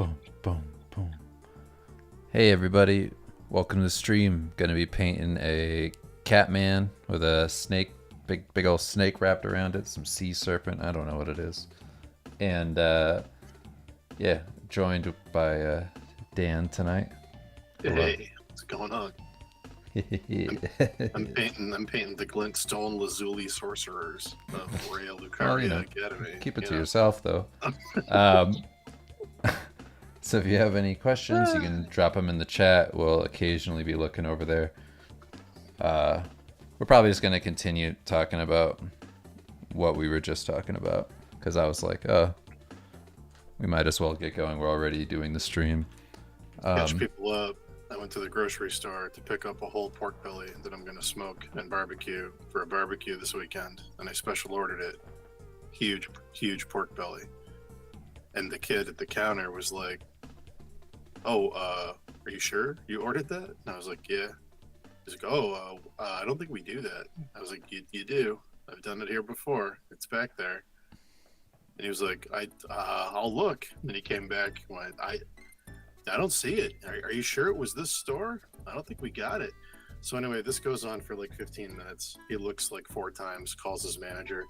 boom, boom, boom. Hey everybody, welcome to the stream. Gonna be painting a cat man with a snake, big old snake wrapped around it, some sea serpent, I don't know what it is. And yeah, joined by Dan tonight. Hey, what's going on? I'm painting the glintstone Lazuli sorcerers of Rhea Lucaria Academy. Keep it to yourself though. So if you have any questions, you can drop them in the chat. We'll occasionally be looking over there. We're probably just gonna continue talking about what we were just talking about, because I was like, oh, we might as well get going. We're already doing the stream. Catch people up. I went to the grocery store to pick up a whole pork belly that I'm going to smoke and barbecue for a barbecue this weekend, and I special ordered it. Huge pork belly. And the kid at the counter was like, "Oh, are you sure you ordered that?" And I was like, "Yeah." He's like, "Oh, I don't think we do that." I was like, "You do. I've done it here before. It's back there." And he was like, "I'll look." And then he came back and went, I don't see it. Are you sure it was this store? I don't think we got it. So anyway, this goes on for like 15 minutes. He looks like 4 times, calls his manager.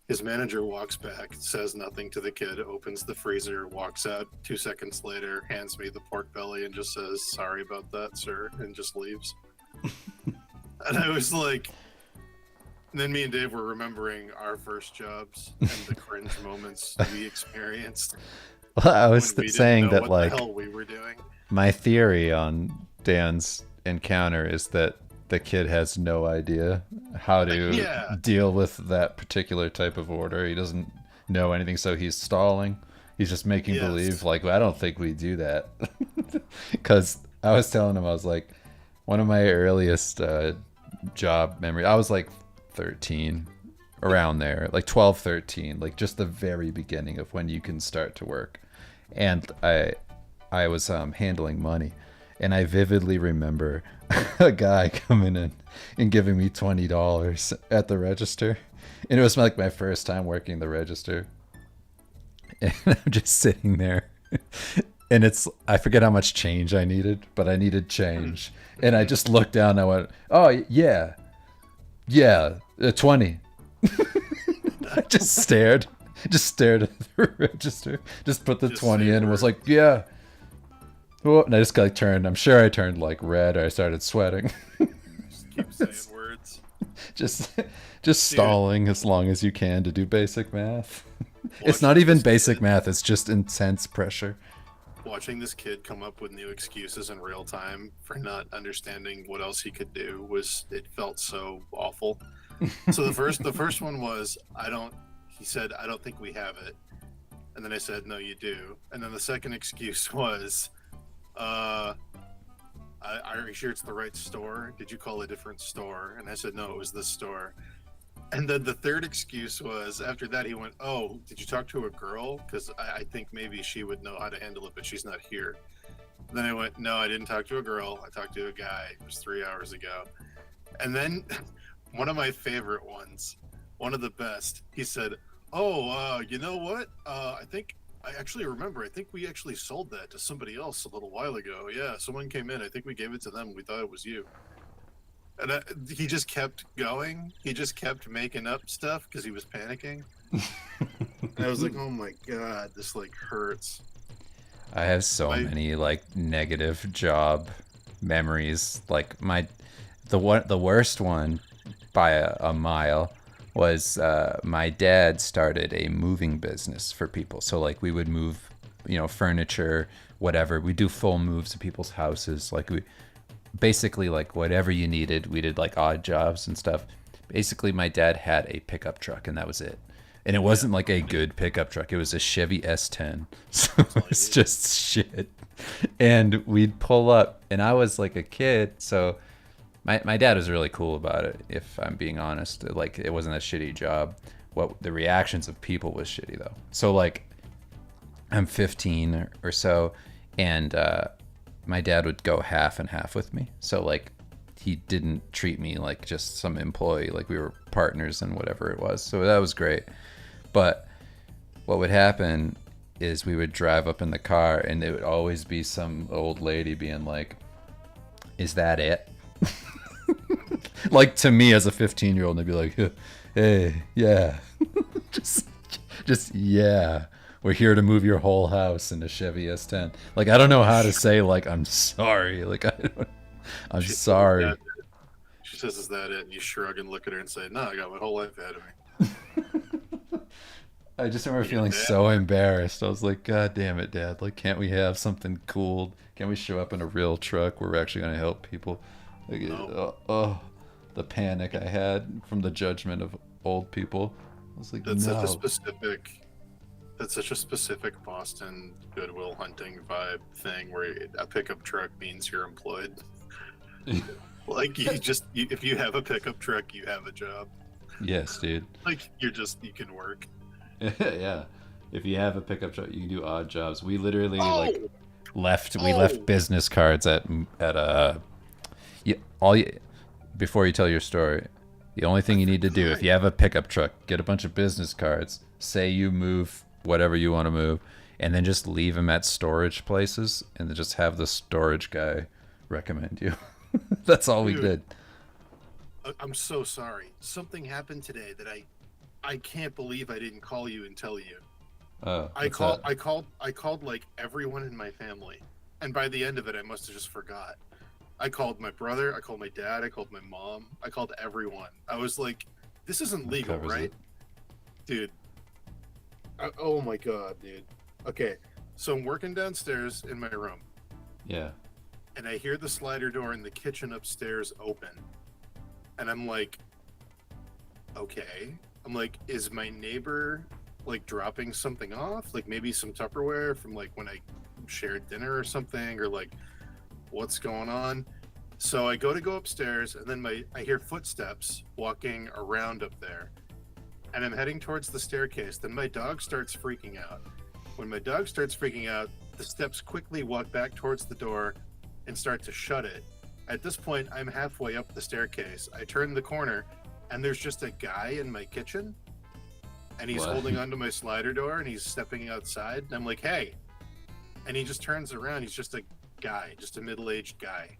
His manager walks back, says nothing to the kid, opens the freezer, walks out 2 seconds later, hands me the pork belly and just says, "Sorry about that, sir," and just leaves. And I was like, and then me and Dave were remembering our first jobs and the cringe moments we experienced. Well, I was saying that, what like, the hell we were doing. My theory on Dan's encounter is that the kid has no idea how to deal with that particular type of order. He doesn't know anything, so he's stalling. He's just making believe, like, I don't think we do that. Because I was telling him, I was like, one of my earliest job memories, I was like 13, around there, like 12, 13, like just the very beginning of when you can start to work. And I was handling money, and I vividly remember a guy coming in and giving me $20 at the register, and it was like my first time working the register, and I'm just sitting there, and I forget how much change I needed, but I needed change, and I just looked down and I went, "Oh yeah, 20." I just stared at the register, just put the 20 in and was like, "Yeah." And I just like turned, I'm sure I turned like red, or I started sweating. Just keep saying words. Just stalling as long as you can to do basic math. It's not even basic math, it's just intense pressure. Watching this kid come up with new excuses in real time for not understanding what else he could do it felt so awful. So the first one was, he said, "I don't think we have it." And then I said, "No, you do." And then the second excuse was, "Are you sure it's the right store? Did you call a different store?" And I said, "No, it was this store." And then the third excuse was, after that, he went, "Oh, did you talk to a girl? Because I think maybe she would know how to handle it, but she's not here." And then I went, "No, I didn't talk to a girl. I talked to a guy. It was 3 hours ago." And then one of my favorite ones, one of the best, he said, "Oh, you know what? I actually remember. I think we actually sold that to somebody else a little while ago. Yeah, someone came in. I think we gave it to them. We thought it was you." And he just kept going. He just kept making up stuff because he was panicking. And I was like, "Oh my god, this like hurts." I have so many like negative job memories. Like the worst one by a mile was my dad started a moving business for people. So like we would move, furniture, whatever. We do full moves to people's houses. Like we basically, like, whatever you needed. We did like odd jobs and stuff. Basically, my dad had a pickup truck, and that was it. And it wasn't like a good pickup truck. It was a Chevy S10. So it's just shit. And we'd pull up, and I was like a kid, so my dad was really cool about it, if I'm being honest. Like, it wasn't a shitty job. What the reactions of people was shitty though. So like, I'm 15 or so, and my dad would go half and half with me. So like, he didn't treat me like just some employee. Like, we were partners in whatever it was. So that was great. But what would happen is we would drive up in the car, and it would always be some old lady being like, "Is that it?" Like to me as a 15-year-old, they'd be like, "Hey, yeah, just, just yeah." We're here to move your whole house in a Chevy S10. Like I don't know how to say like I'm sorry. Like I'm She says, "Is sorry. that it?" She says, "Is that it?" And you shrug and look at her and say, "No, I got my whole life ahead of me." I just remember Yeah, feeling Dad. so embarrassed. I was like, God damn it, Dad. Like, can't we have something cool? Can't we show up in a real truck where we're actually going to help people? Like, No, the panic I had from the judgment of old people. I was like, that's such a no. specific. That's such a specific Boston Goodwill Hunting vibe thing where a pickup truck means you're employed. Like if you have a pickup truck, you have a job. Yes, dude. Like you can work. Yeah. If you have a pickup truck, you can do odd jobs. We literally Oh, like we left oh, business cards at yeah, all you, before you tell your story, the only I thing you need to do if forgot. you have a pickup truck, get a bunch of business cards, say you move whatever you want to move, and then just leave them at storage places, and then just have the storage guy recommend you. That's all we Dude, did. I'm so sorry. Something happened today that I can't believe I didn't call you and tell you. Oh, I what's call that? I called like everyone in my family. And by the end of it I must have just forgot. I called my brother, I called my dad, I called my mom, I called everyone. I was like, this isn't That legal, covers it. right? Dude. Oh my god, dude. Okay. So I'm working downstairs in my room Yeah. and I hear the slider door in the kitchen upstairs open. And I'm like, okay. I'm like, is my neighbor like dropping something off? Like maybe some Tupperware from like when I shared dinner or something, or like what's going on? So I go upstairs and then I hear footsteps walking around up there. And I'm heading towards the staircase. Then my dog starts freaking out. When my dog starts freaking out, the steps quickly walk back towards the door and start to shut it. At this point, I'm halfway up the staircase. I turn the corner and there's just a guy in my kitchen and he's What? holding onto my slider door and he's stepping outside. And I'm like, hey. And he just turns around. He's just a guy, just a middle aged guy.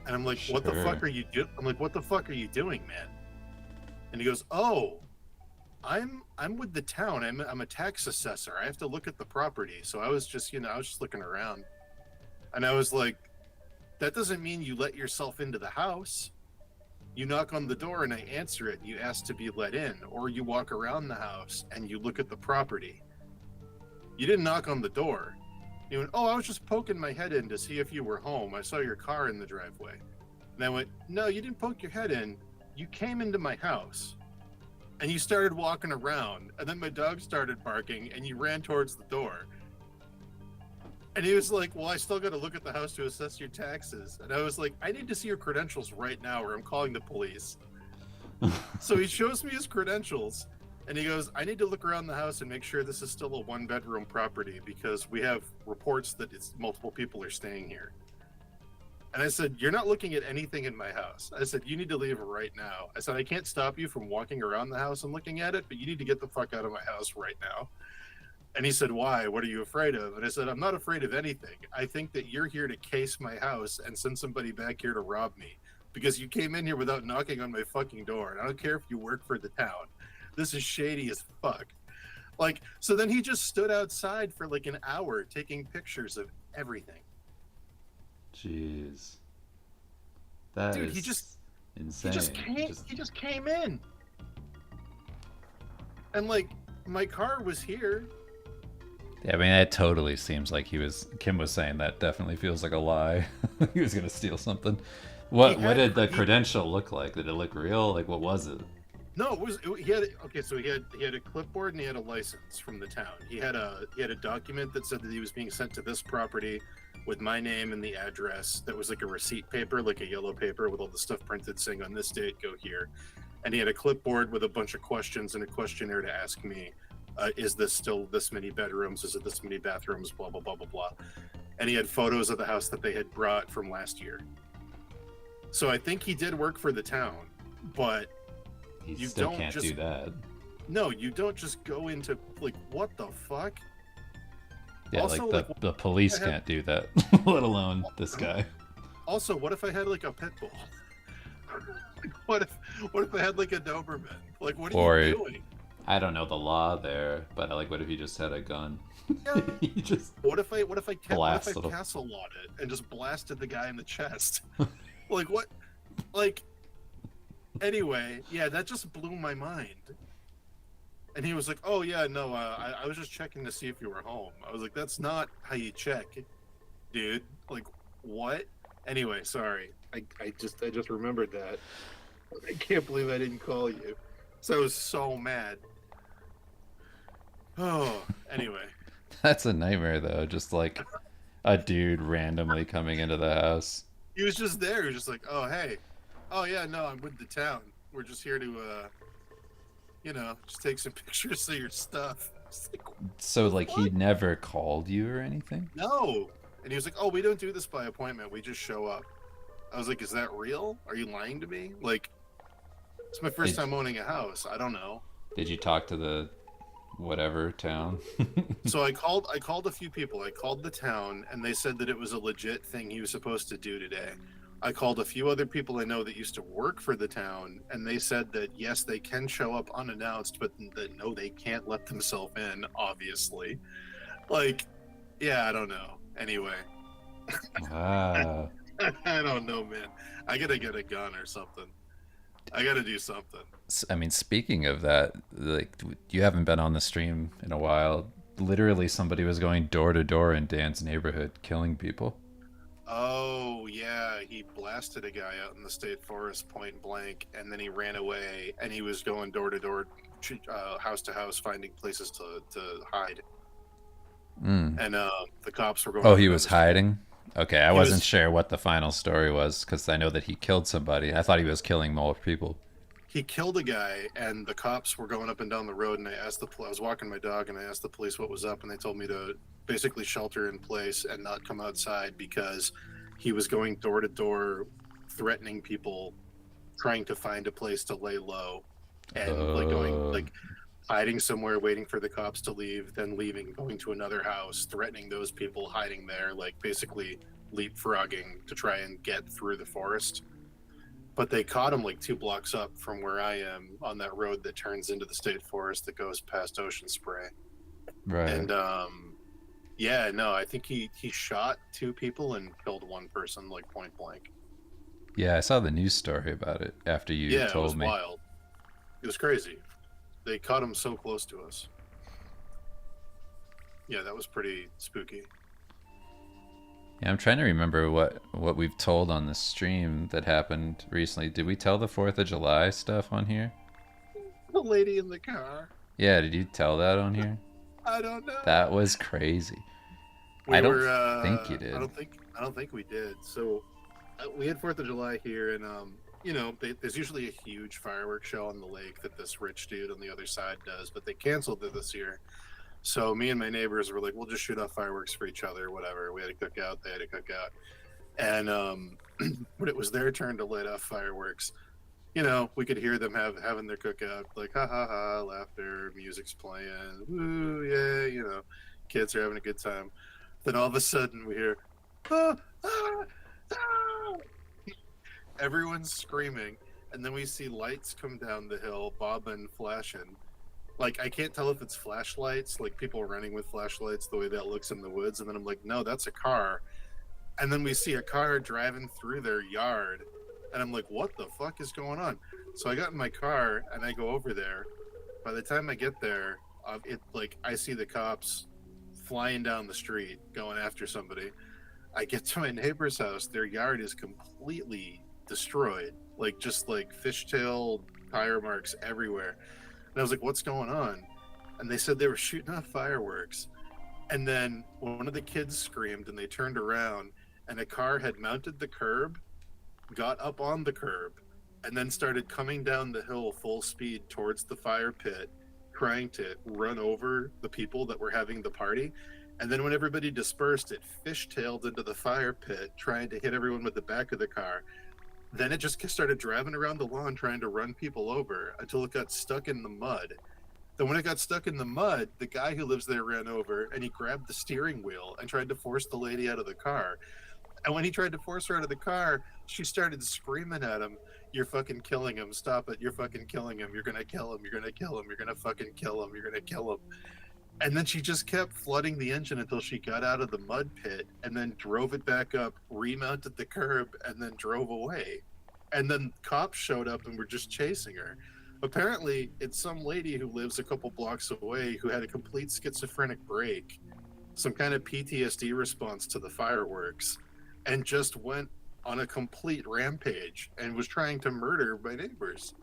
And I'm like, what the Sure. fuck are you doing? I'm like, what the fuck are you doing, man? And he goes, oh, I'm with the town. I'm a tax assessor. I have to look at the property. So I was just, I was just looking around. And I was like, that doesn't mean you let yourself into the house. You knock on the door and I answer it and you ask to be let in, or you walk around the house and you look at the property. You didn't knock on the door. You went, oh, I was just poking my head in to see if you were home. I saw your car in the driveway. And I went, no, you didn't poke your head in. You came into my house and you started walking around. And then my dog started barking and you ran towards the door. And he was like, well, I still got to look at the house to assess your taxes. And I was like, I need to see your credentials right now or I'm calling the police. So he shows me his credentials and he goes, I need to look around the house and make sure this is still a 1-bedroom property because we have reports that it's multiple people are staying here. And I said, you're not looking at anything in my house. I said, you need to leave right now. I said, I can't stop you from walking around the house and looking at it, but you need to get the fuck out of my house right now. And he said, why? What are you afraid of? And I said, I'm not afraid of anything. I think that you're here to case my house and send somebody back here to rob me because you came in here without knocking on my fucking door. And I don't care if you work for the town. This is shady as fuck. Like, so then he just stood outside for like an hour taking pictures of everything. Jeez. That Dude, is he just insane. came Just he just came in. And like my car was here. yeah, I mean, that totally seems like Kim was saying that definitely feels like a lie. He was gonna steal something. He What had did the he credential look like? Did it look real? Like what was it? No, he had okay. So he had a clipboard and he had a license from the town. He had a document that said that he was being sent to this property with my name and the address. That was like a receipt paper, like a yellow paper with all the stuff printed saying on this date go here. And he had a clipboard with a bunch of questions and a questionnaire to ask me. Is this still this many bedrooms? Is it this many bathrooms? Blah blah blah blah blah. And he had photos of the house that they had brought from last year. So I think he did work for the town, but He you still don't can't just do that. no, you don't just go into like what the fuck? Yeah, Also, like like, the I police had can't do that, let alone this guy. also, what if I had like a pit bull? what if what if I had like a Doberman? Like, what are you Or doing? I don't know the law there, but like, what if he just had a gun? Yeah. He just What if I blasted him. castle it and just blasted the guy in the chest? Like what? Like anyway, yeah, that just blew my mind. And he was like, "Oh yeah, no, I was just checking to see if you were home." I was like, "That's not how you check, dude." Like what? Anyway, sorry. I just remembered that. I can't believe I didn't call you. So I was so mad. Oh, anyway. That's a nightmare though. Just like a dude randomly coming into the house. He was just there. He was just like, "Oh, hey. Oh yeah, no, I'm with the town. We're just here to just take some pictures of your stuff." It's like, what So the like he fuck? never called you or anything? No. And he was like, "Oh, we don't do this by appointment. We just show up." I was like, "Is that real? Are you lying to me?" Like, it's my first Did time owning a house. I don't know. did you talk to the whatever town? So I called a few people. I called the town and they said that it was a legit thing he was supposed to do today. I called a few other people I know that used to work for the town and they said that yes, they can show up unannounced, but that no, they can't let themselves in, obviously. Like, yeah, I don't know. Anyway, Wow. I don't know, man. I gotta get a gun or something. I gotta do something. I mean, speaking of that, like you haven't been on the stream in a while. Literally, somebody was going door to door in Dan's neighborhood, killing people. Oh, yeah, he blasted a guy out in the state forest point blank, and then he ran away, and he was going door to door, house to house, finding places to hide. Mm. And the cops were going Oh, up he and down was the street. hiding. Okay, I He wasn't was sure what the final story was because I know that he killed somebody. I thought he was killing more people. he killed a guy, and the cops were going up and down the road, and I was walking my dog, and I asked the police what was up, and they told me to basically shelter in place and not come outside because he was going door to door, threatening people trying to find a place to lay low and like going Uh, like hiding somewhere waiting for the cops to leave, then leaving, going to another house, threatening those people hiding there, like basically leapfrogging to try and get through the forest. But they caught him like 2 blocks up from where I am on that road that turns into the state forest that goes past Ocean Spray. right. And yeah, no, I think he shot 2 people and killed one person like point blank. Yeah, I saw the news story about it after you Yeah, it told was me. wild. It was crazy. They caught him so close to us. Yeah, that was pretty spooky. Yeah, I'm trying to remember what we've told on the stream that happened recently. Did we tell the 4th of July stuff on here? The lady in the car. Yeah, did you tell that on here? I don't know. That was crazy. I We don't were. think you I did. don't think. I don't think we did. So we had 4th of July here, and there's usually a huge fireworks show on the lake that this rich dude on the other side does, but they canceled it this year. So me and my neighbors were like, we'll just shoot off fireworks for each other, whatever. We had a cookout. They had a cookout, and when it was their turn to light off fireworks, we could hear them having their cookout, like ha ha ha, laughter, music's playing, woo, yeah, kids are having a good time. Then all of a sudden we hear, ah, ah, ah! Everyone's screaming, and then we see lights come down the hill, bobbing, flashing. Like I can't tell if it's flashlights, like people running with flashlights, the way that looks in the woods. And then I'm like, no, that's a car. And then we see a car driving through their yard, and I'm like, what the fuck is going on? So I got in my car and I go over there. By the time I get there, I see the cops flying down the street going after somebody. I get to my neighbor's house, their yard is completely destroyed, like just like fishtail tire marks everywhere. And I was like, what's going on? And they said they were shooting off fireworks. And then one of the kids screamed and they turned around and a car had mounted the curb, got up on the curb, and then started coming down the hill full speed towards the fire pit, trying to run over the people that were having the party. And then when everybody dispersed, it fishtailed into the fire pit, trying to hit everyone with the back of the car. Then it just started driving around the lawn trying to run people over until it got stuck in the mud. Then when it got stuck in the mud, the guy who lives there ran over and he grabbed the steering wheel and tried to force the lady out of the car. And when he tried to force her out of the car, she started screaming at him, "You're fucking killing him. Stop it. You're fucking killing him. You're going to kill him. You're going to kill him. You're going to fucking kill him. You're going to kill him." And then she just kept flooding the engine until she got out of the mud pit and then drove it back up, remounted the curb, and then drove away. And then cops showed up and were just chasing her. Apparently, it's some lady who lives a couple blocks away who had a complete schizophrenic break, some kind of PTSD response to the fireworks, and just went on a complete rampage and was trying to murder my neighbors.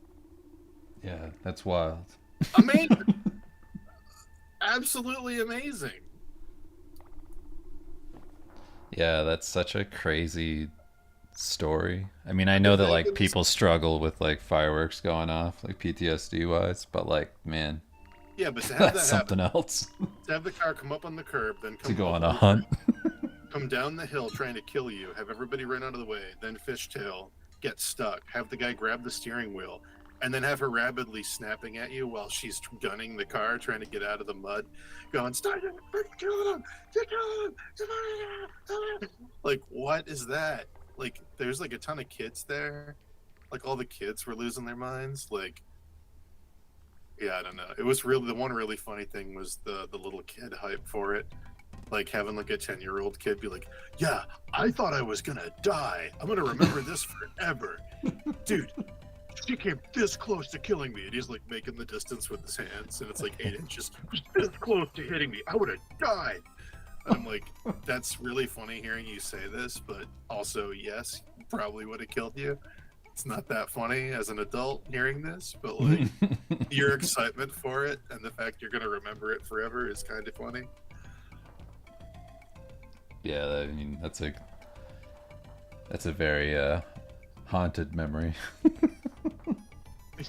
Yeah, that's wild. Amazing. Absolutely amazing. Yeah, that's such a crazy story. I mean, I know that like people struggle with like fireworks going off, like PTSD wise, but like, man, Yeah, but to have that's that something happen, else. to have the car come up on the curb, then To come go up on a hunt. come down the hill trying to kill you, have everybody run out of the way, then fishtail, get stuck, have the guy grab the steering wheel, and then have her rapidly snapping at you while she's gunning the car, trying to get out of the mud, going, "Stop him! Freaking kill him! Kill him! Kill him!" Like, what is that? Like, there's like a ton of kids there. Like, all the kids were losing their minds. Like, yeah, I don't know. It was really, the one really funny thing was the little kid hype for it. Like having like a 10-year-old kid be like, "Yeah, I thought I was gonna die. I'm gonna remember this forever. Dude, she came this close to killing me." And he's like making the distance with his hands, and it's like 8 inches. This close to hitting me. I would have died. And I'm like, that's really funny hearing you say this, but also, yes, probably would have killed you. It's not that funny as an adult hearing this, but like your excitement for it and the fact you're gonna remember it forever is kind of funny. Yeah, I mean that's a very haunted memory.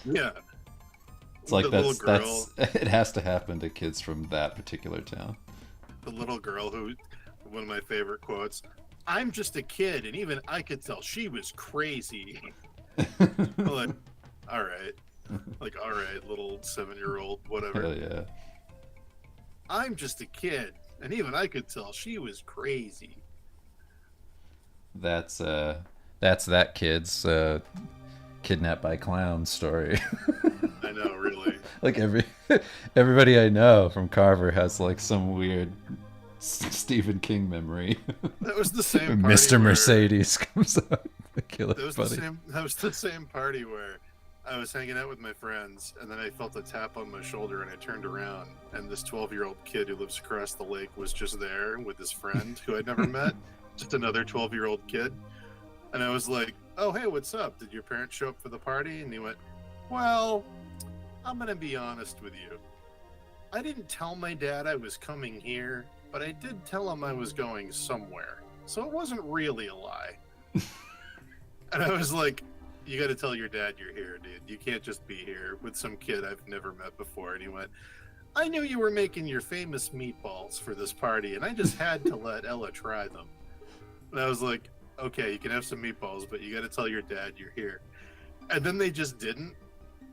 Yeah. It's like The little that's it has to happen to kids from that particular town. The little girl who, one of my favorite quotes, "I'm just a kid, and even I could tell she was crazy." Like, all right. Like, all right, little 7-year-old, whatever. Hell yeah. "I'm just a kid, and even I could tell she was crazy." That's that kid's kidnapped by clowns story. I know, really. Like everybody I know from Carver has like some weird Stephen King memory. That was the same party Mr. Mercedes comes out to kill everybody. That was the same party where I was hanging out with my friends, and then I felt a tap on my shoulder, and I turned around, and this 12-year-old kid who lives across the lake was just there with his friend who I'd never met, just another 12-year-old kid. And I was like, "Oh, hey, what's up? Did your parents show up for the party?" And he went, "Well, I'm going to be honest with you. I didn't tell my dad I was coming here, but I did tell him I was going somewhere. So it wasn't really a lie." And I was like, "You got to tell your dad you're here, dude. You can't just be here with some kid I've never met before." And he went, "I knew you were making your famous meatballs for this party, and I just had to let Ella try them." And I was like, "Okay, you can have some meatballs, but you got to tell your dad you're here." And then they just didn't.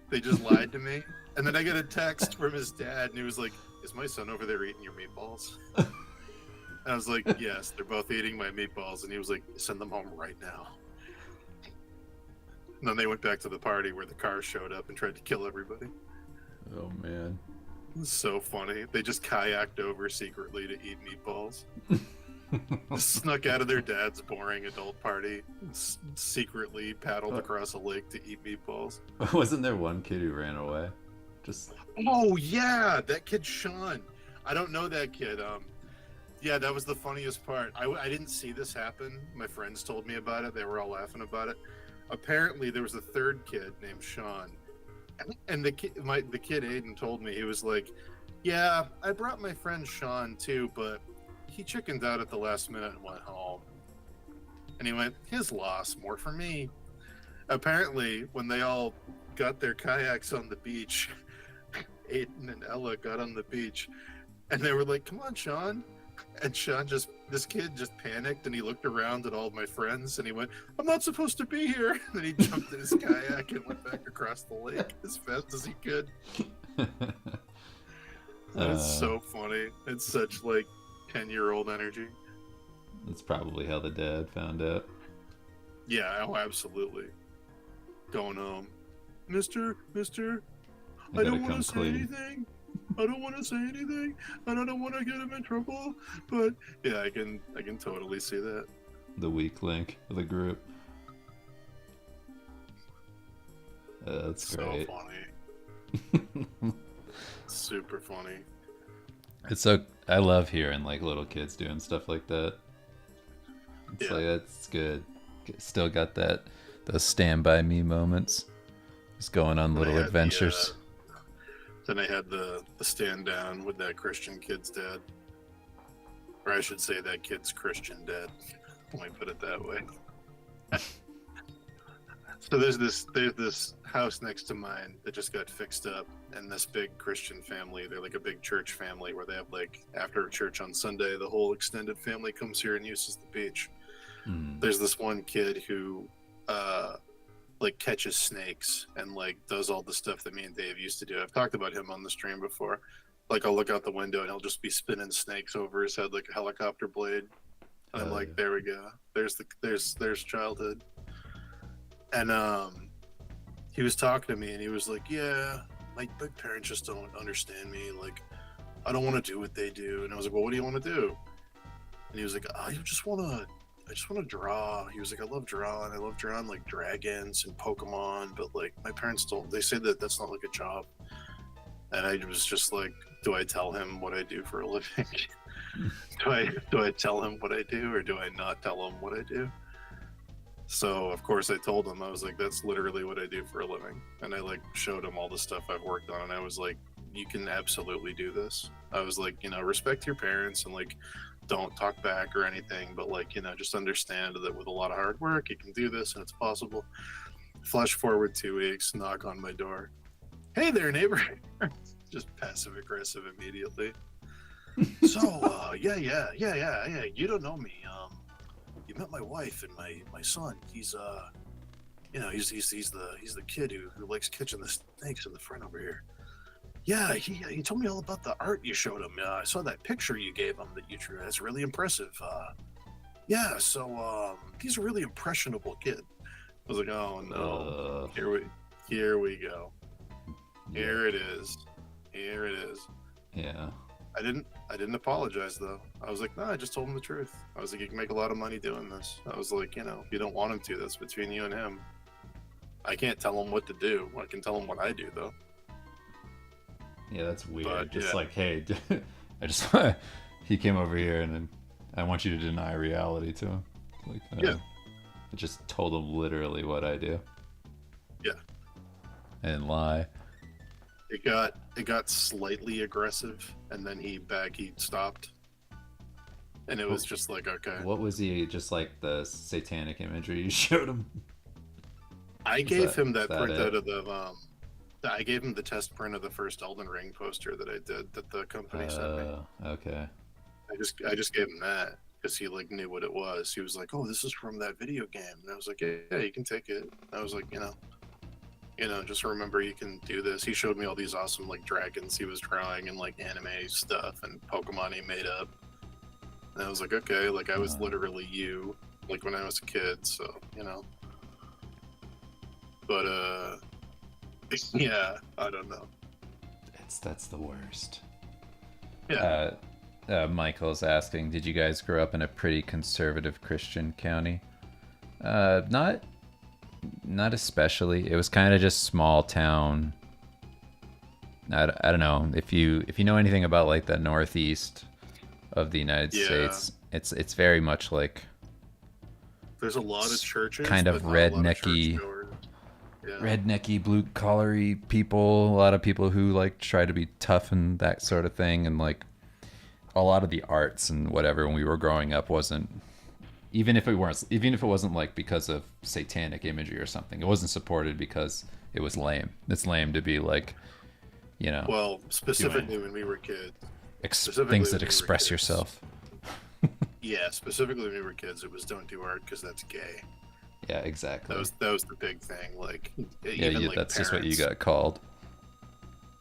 They just lied to me. And then I got a text from his dad, and he was like, "Is my son over there eating your meatballs?" And I was like, "Yes, they're both eating my meatballs." And he was like, "Send them home right now." And then they went back to the party where the car showed up and tried to kill everybody. Oh man. It was so funny. They just kayaked over secretly to eat meatballs. Snuck out of their dad's boring adult party, secretly paddled across a lake to eat meatballs. Wasn't there one kid who ran away? Just Oh yeah, that kid Sean. I don't know that kid. Yeah, that was the funniest part. I didn't see this happen. My friends told me about it. They were all laughing about it. Apparently, there was a third kid named Sean, and the kid Aiden told me, he was like, "Yeah, I brought my friend Sean too, but he chickened out at the last minute and went home." And he went, "His loss, more for me." Apparently, when they all got their kayaks on the beach, Aiden and Ella got on the beach, and they were like, "Come on, Sean." And Sean this kid just panicked, and he looked around at all of my friends, and he went, "I'm not supposed to be here." And then he jumped in his kayak and went back across the lake as fast as he could. That's Uh, so funny. It's such like 10-year-old energy. that's probably how the dad found out. Yeah, oh, absolutely. Going home, Mister. I I gotta don't want to come say clean. anything. I don't want to say anything, and I don't want to get him in trouble. But yeah, I can totally see that. The weak link of the group. That's So great. funny, super funny. It's so I love hearing like little kids doing stuff like that. It's Yeah. like that's good. Still got that those stand by me moments. Just going on And I little had adventures. then I had the stand down with that Christian kid's dad, or I should say that kid's Christian dad. Let me put it that way. So there's this house next to mine that just got fixed up, and this big Christian family. They're like a big church family where they have like after church on Sunday, the whole extended family comes here and uses the beach. Mm. There's this one kid who like catches snakes and like does all the stuff that me and Dave used to do. I've talked about him on the stream before. Like I'll look out the window and he'll just be spinning snakes over his head like a helicopter blade. And I'm like, there we go. There's childhood. And he was talking to me and he was like, yeah, my parents just don't understand me. Like I don't want to do what they do. And I was like, well, what do you want to do? And he was like, I just want to draw. He was like, I love drawing. I love drawing like dragons and Pokemon, but like my parents don't. They say that that's not like a job. And I was just like, do I tell him what I do for a living? do I tell him what I do, or do I not tell him what I do? So of course I told him. I was like, that's literally what I do for a living. And I like showed him all the stuff I've worked on, and I was like, you can absolutely do this. I was like, respect your parents and like don't talk back or anything, but like, just understand that with a lot of hard work you can do this and it's possible. Flash forward 2 weeks, knock on my door. Hey there, neighbor. Just passive aggressive immediately. So yeah. You don't know me. You met my wife and my son. He's he's the kid who likes catching the snakes in the front over here. Yeah, he told me all about the art you showed him. I saw that picture you gave him that you drew. That's really impressive. Yeah, so he's a really impressionable kid. I was like, oh no, here we go. Here it is. Here it is. Yeah. I didn't apologize though. I was like, no, I just told him the truth. I was like, you can make a lot of money doing this. I was like, if you don't want him to, that's between you and him. I can't tell him what to do. I can tell him what I do though. Yeah, that's weird. But, just yeah. like, hey, I just he came over here and then I want you to deny reality to him. Like, Yeah. I just told him literally what I do. Yeah. And lie. It got slightly aggressive, and then he stopped, and it was just like, okay. What was he? Just like the satanic imagery you showed him? I gave him that that print it? out of the I gave him the test print of the first Elden Ring poster that I did that the company sent me. Okay. I just gave him that because he like knew what it was. He was like, "Oh, this is from that video game," and I was like, "Yeah, you can take it." I was like, just remember you can do this. He showed me all these awesome like dragons he was drawing and like anime stuff and Pokemon he made up. And I was like, okay, like I was literally you, like when I was a kid, so But yeah, I don't know. That's the worst. Yeah. Michael's asking, did you guys grow up in a pretty conservative Christian county? Not especially. It was kind of just small town. I don't know if you know anything about like the northeast of the United States. It's very much like there's a lot of churches, kind of rednecky, rednecky, blue collary people. A lot of people who like try to be tough and that sort of thing, and like a lot of the arts and whatever when we were growing up wasn't. Even if it wasn't like because of satanic imagery or something, it wasn't supported because it was lame. It's lame to be like, Well, specifically when we were kids. Things that express yourself. Yeah, specifically when we were kids, it was don't do art because that's gay. Yeah, exactly. That was the big thing. Like, yeah, even, like, that's parents, just what you got called.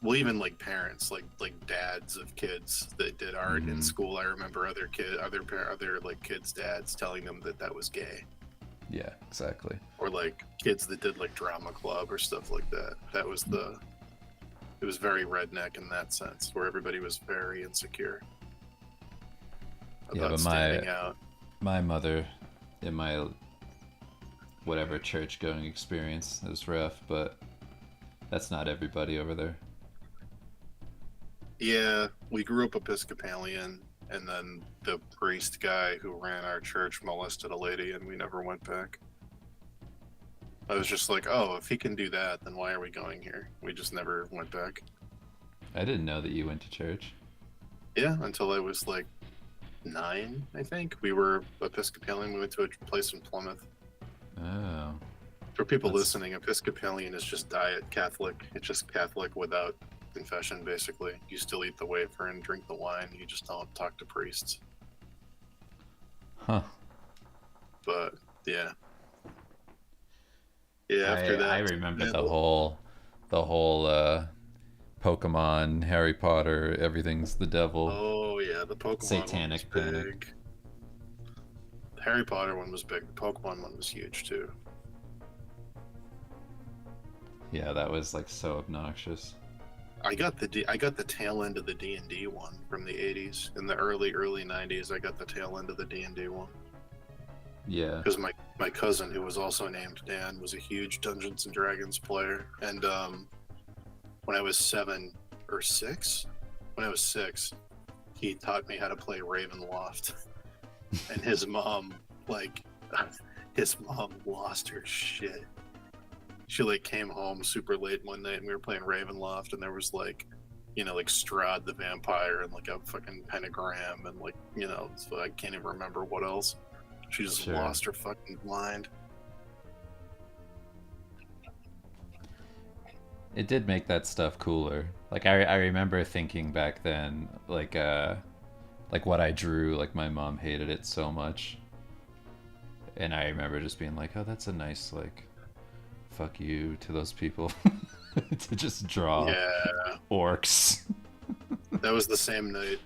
well, even like parents, like dads of kids that did art in Mm, school. I remember other like kids' dads telling them that that was gay, yeah, exactly. or like kids that did like drama club or stuff like that. That was the it was very redneck in that sense, where everybody was very insecure Yeah, about but standing out. my mother in my whatever church going experience is rough, but that's not everybody over there. Yeah, we grew up Episcopalian, and then the priest guy who ran our church molested a lady, and we never went back. I was just like, oh, if he can do that, then why are we going here? We just never went back. I didn't know that you went to church. Yeah, until I was like 9, I think. We were Episcopalian. We went to a place in Plymouth. Oh, For people that's listening, Episcopalian is just diet Catholic. It's just Catholic without confession, basically. You still eat the wafer and drink the wine. You just don't talk to priests. huh. But yeah, yeah. After I that, remember man, the whole Pokemon, Harry Potter, everything's the devil, oh yeah, the Pokemon one was satanic thing. big. The Harry Potter one was big. The Pokemon one was huge too. Yeah, that was like so obnoxious. I got the tail end of the D&D one from the 80s. In the early 90s, I got the tail end of the D&D one. Yeah. Because my cousin, who was also named Dan, was a huge Dungeons and Dragons player. And when I was 7 or 6, when I was 6, he taught me how to play Ravenloft. And his mom, like, his mom lost her shit. She like came home super late one night and we were playing Ravenloft and there was like, like Strahd the vampire and like a fucking pentagram and like, so I can't even remember what else. She just Sure. lost her fucking mind. It did make that stuff cooler. Like I remember thinking back then, like what I drew, like my mom hated it so much. And I remember just being like, oh, that's a nice, like, fuck you to those people. To just draw Yeah, orcs. that was the same night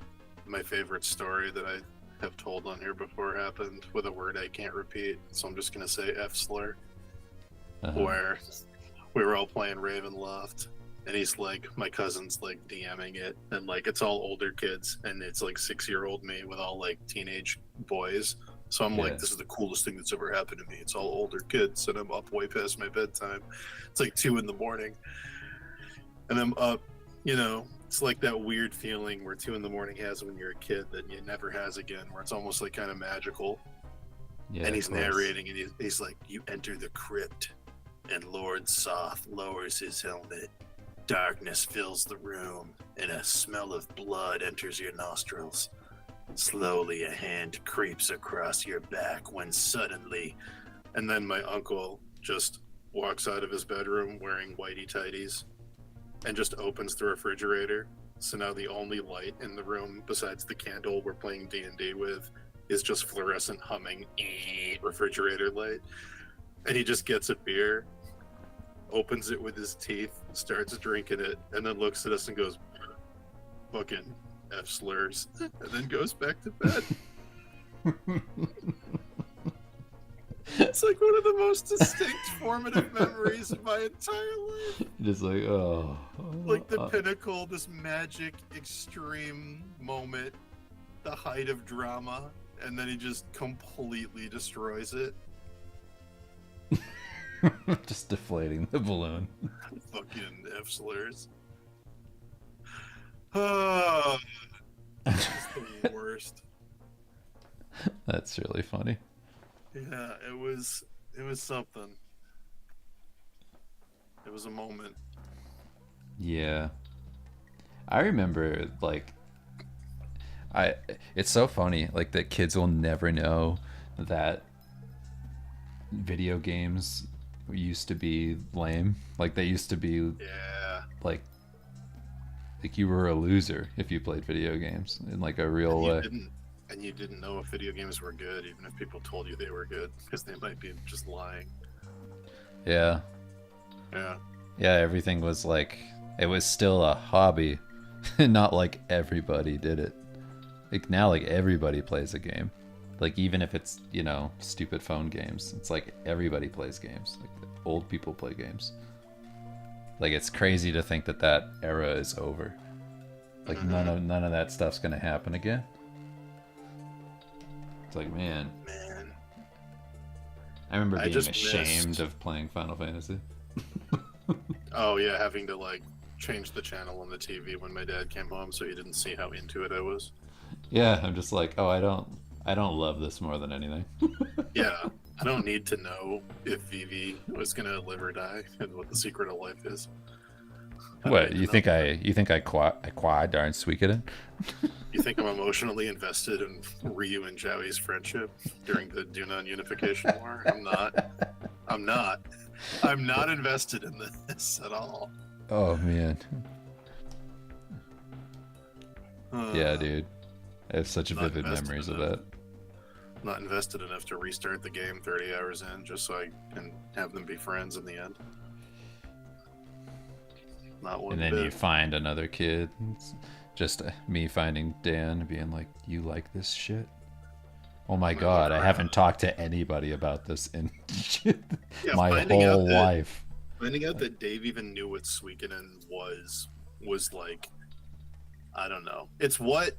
my favorite story that I have told on here before happened with a word I can't repeat. So I'm just going to say F slur, Uh-huh. where we were all playing Ravenloft, and he's like, my cousin's like DMing it, and like it's all older kids, and it's like 6-year-old me with all like teenage boys. So I'm like, Yeah. this is the coolest thing that's ever happened to me. It's all older kids, and I'm up way past my bedtime. It's like 2 in the morning, and I'm up. It's like that weird feeling where 2 in the morning has when you're a kid that you never has again, where it's almost like kind of magical. Yeah. And Of he's course. narrating, and he's like, you enter the crypt and Lord Soth lowers his helmet. Darkness fills the room, and a smell of blood enters your nostrils. Slowly, a hand creeps across your back when suddenly. And then my uncle just walks out of his bedroom wearing whitey tighties and just opens the refrigerator. So now the only light in the room, besides the candle we're playing D&D with, is just fluorescent humming refrigerator light. And he just gets a beer, opens it with his teeth, starts drinking it, and then looks at us and goes, fucking F slurs, and then goes back to bed. It's like one of the most distinct formative memories of my entire life. Just like, oh. Like the pinnacle, this magic, extreme moment, the height of drama, and then he just completely destroys it. Just deflating the balloon. Fucking F slurs. Oh, it's the worst. That's really funny. Yeah, it was something. It was a moment. Yeah. I remember, like, I it's so funny, like, that kids will never know that video games used to be lame. Like, they used to be Yeah. like you were a loser if you played video games in like a real And you way. didn't and you didn't know if video games were good, even if people told you they were good, because they might be just lying. Yeah. Yeah. Yeah, everything was like it was still a hobby. Not like everybody did it. Like now, like everybody plays a game. Like even if it's, you know, stupid phone games, it's like everybody plays games. Like old people play games. Like it's crazy to think that that era is over. Like none of that stuff's gonna happen again. It's like, man, I remember being ashamed of playing Final Fantasy. Oh yeah, having to like change the channel on the TV when my dad came home so he didn't see how into it I was. Yeah, I'm just like, oh, I don't love this more than anything. Yeah, I don't need to know if Vivi was gonna live or die and what the secret of life is. What you think I quad darn Suikoden? You think I'm emotionally invested in Ryu and Joey's friendship during the Dunan Unification War? I'm not. I'm not. I'm not invested in this at all. Oh man. Yeah, dude. I have such vivid memories of that. Not invested enough to restart the game 30 hours in just so I can have them be friends in the end. Not one And then bit. you find another kid. It's just me finding Dan being like, "You like this shit?" Oh my god, I haven't talked to anybody about this in my whole life. Finding out that Dave even knew what Suikoden was like, I don't know. It's what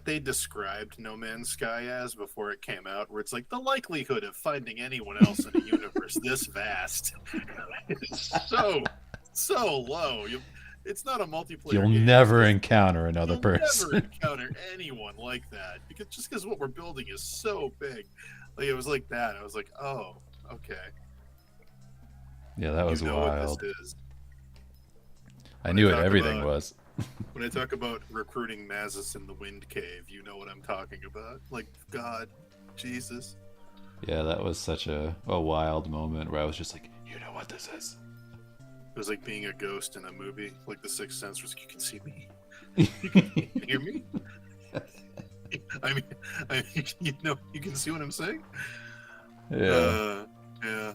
they described No Man's Sky as before it came out, where it's like the likelihood of finding anyone else in a universe this vast is so low. It's not a multiplayer You'll game. never encounter another person. Never encounter anyone like that because what we're building is so big. Like it was like that. I was like, oh, okay. Yeah, that was wild. What this is. I knew what everything was. When I talk about recruiting Mazis in the Wind Cave, you know what I'm talking about. Like, God, Jesus. Yeah, that was such a wild moment where I was just like, you know what this is? It was like being a ghost in a movie, like The Sixth Sense, was like, you can see me. You can hear me? I mean, you know, you can see what I'm saying? Yeah. Yeah.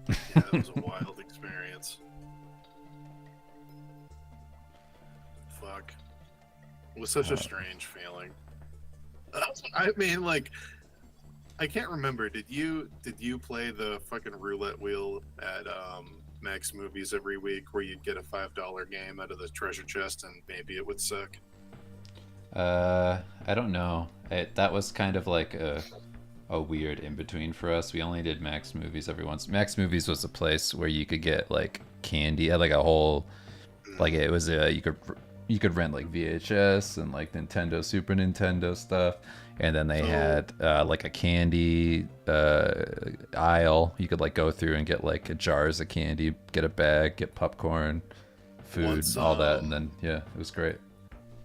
Yeah, it was a wild experience. Fuck. It was such a strange feeling. I mean, like, I can't remember. Did you play the fucking roulette wheel at Max Movies every week, where you'd get a $5 game out of the treasure chest and maybe it would suck? I don't know. That was kind of like a weird in between for us. We only did Max Movies every once. Max Movies was a place where you could get like candy, like a whole, like it was you could rent like VHS and like Nintendo, Super Nintendo stuff, and then they had like a candy aisle. You could like go through and get like jars of candy, get a bag, get popcorn, food, all that, and then yeah, it was great.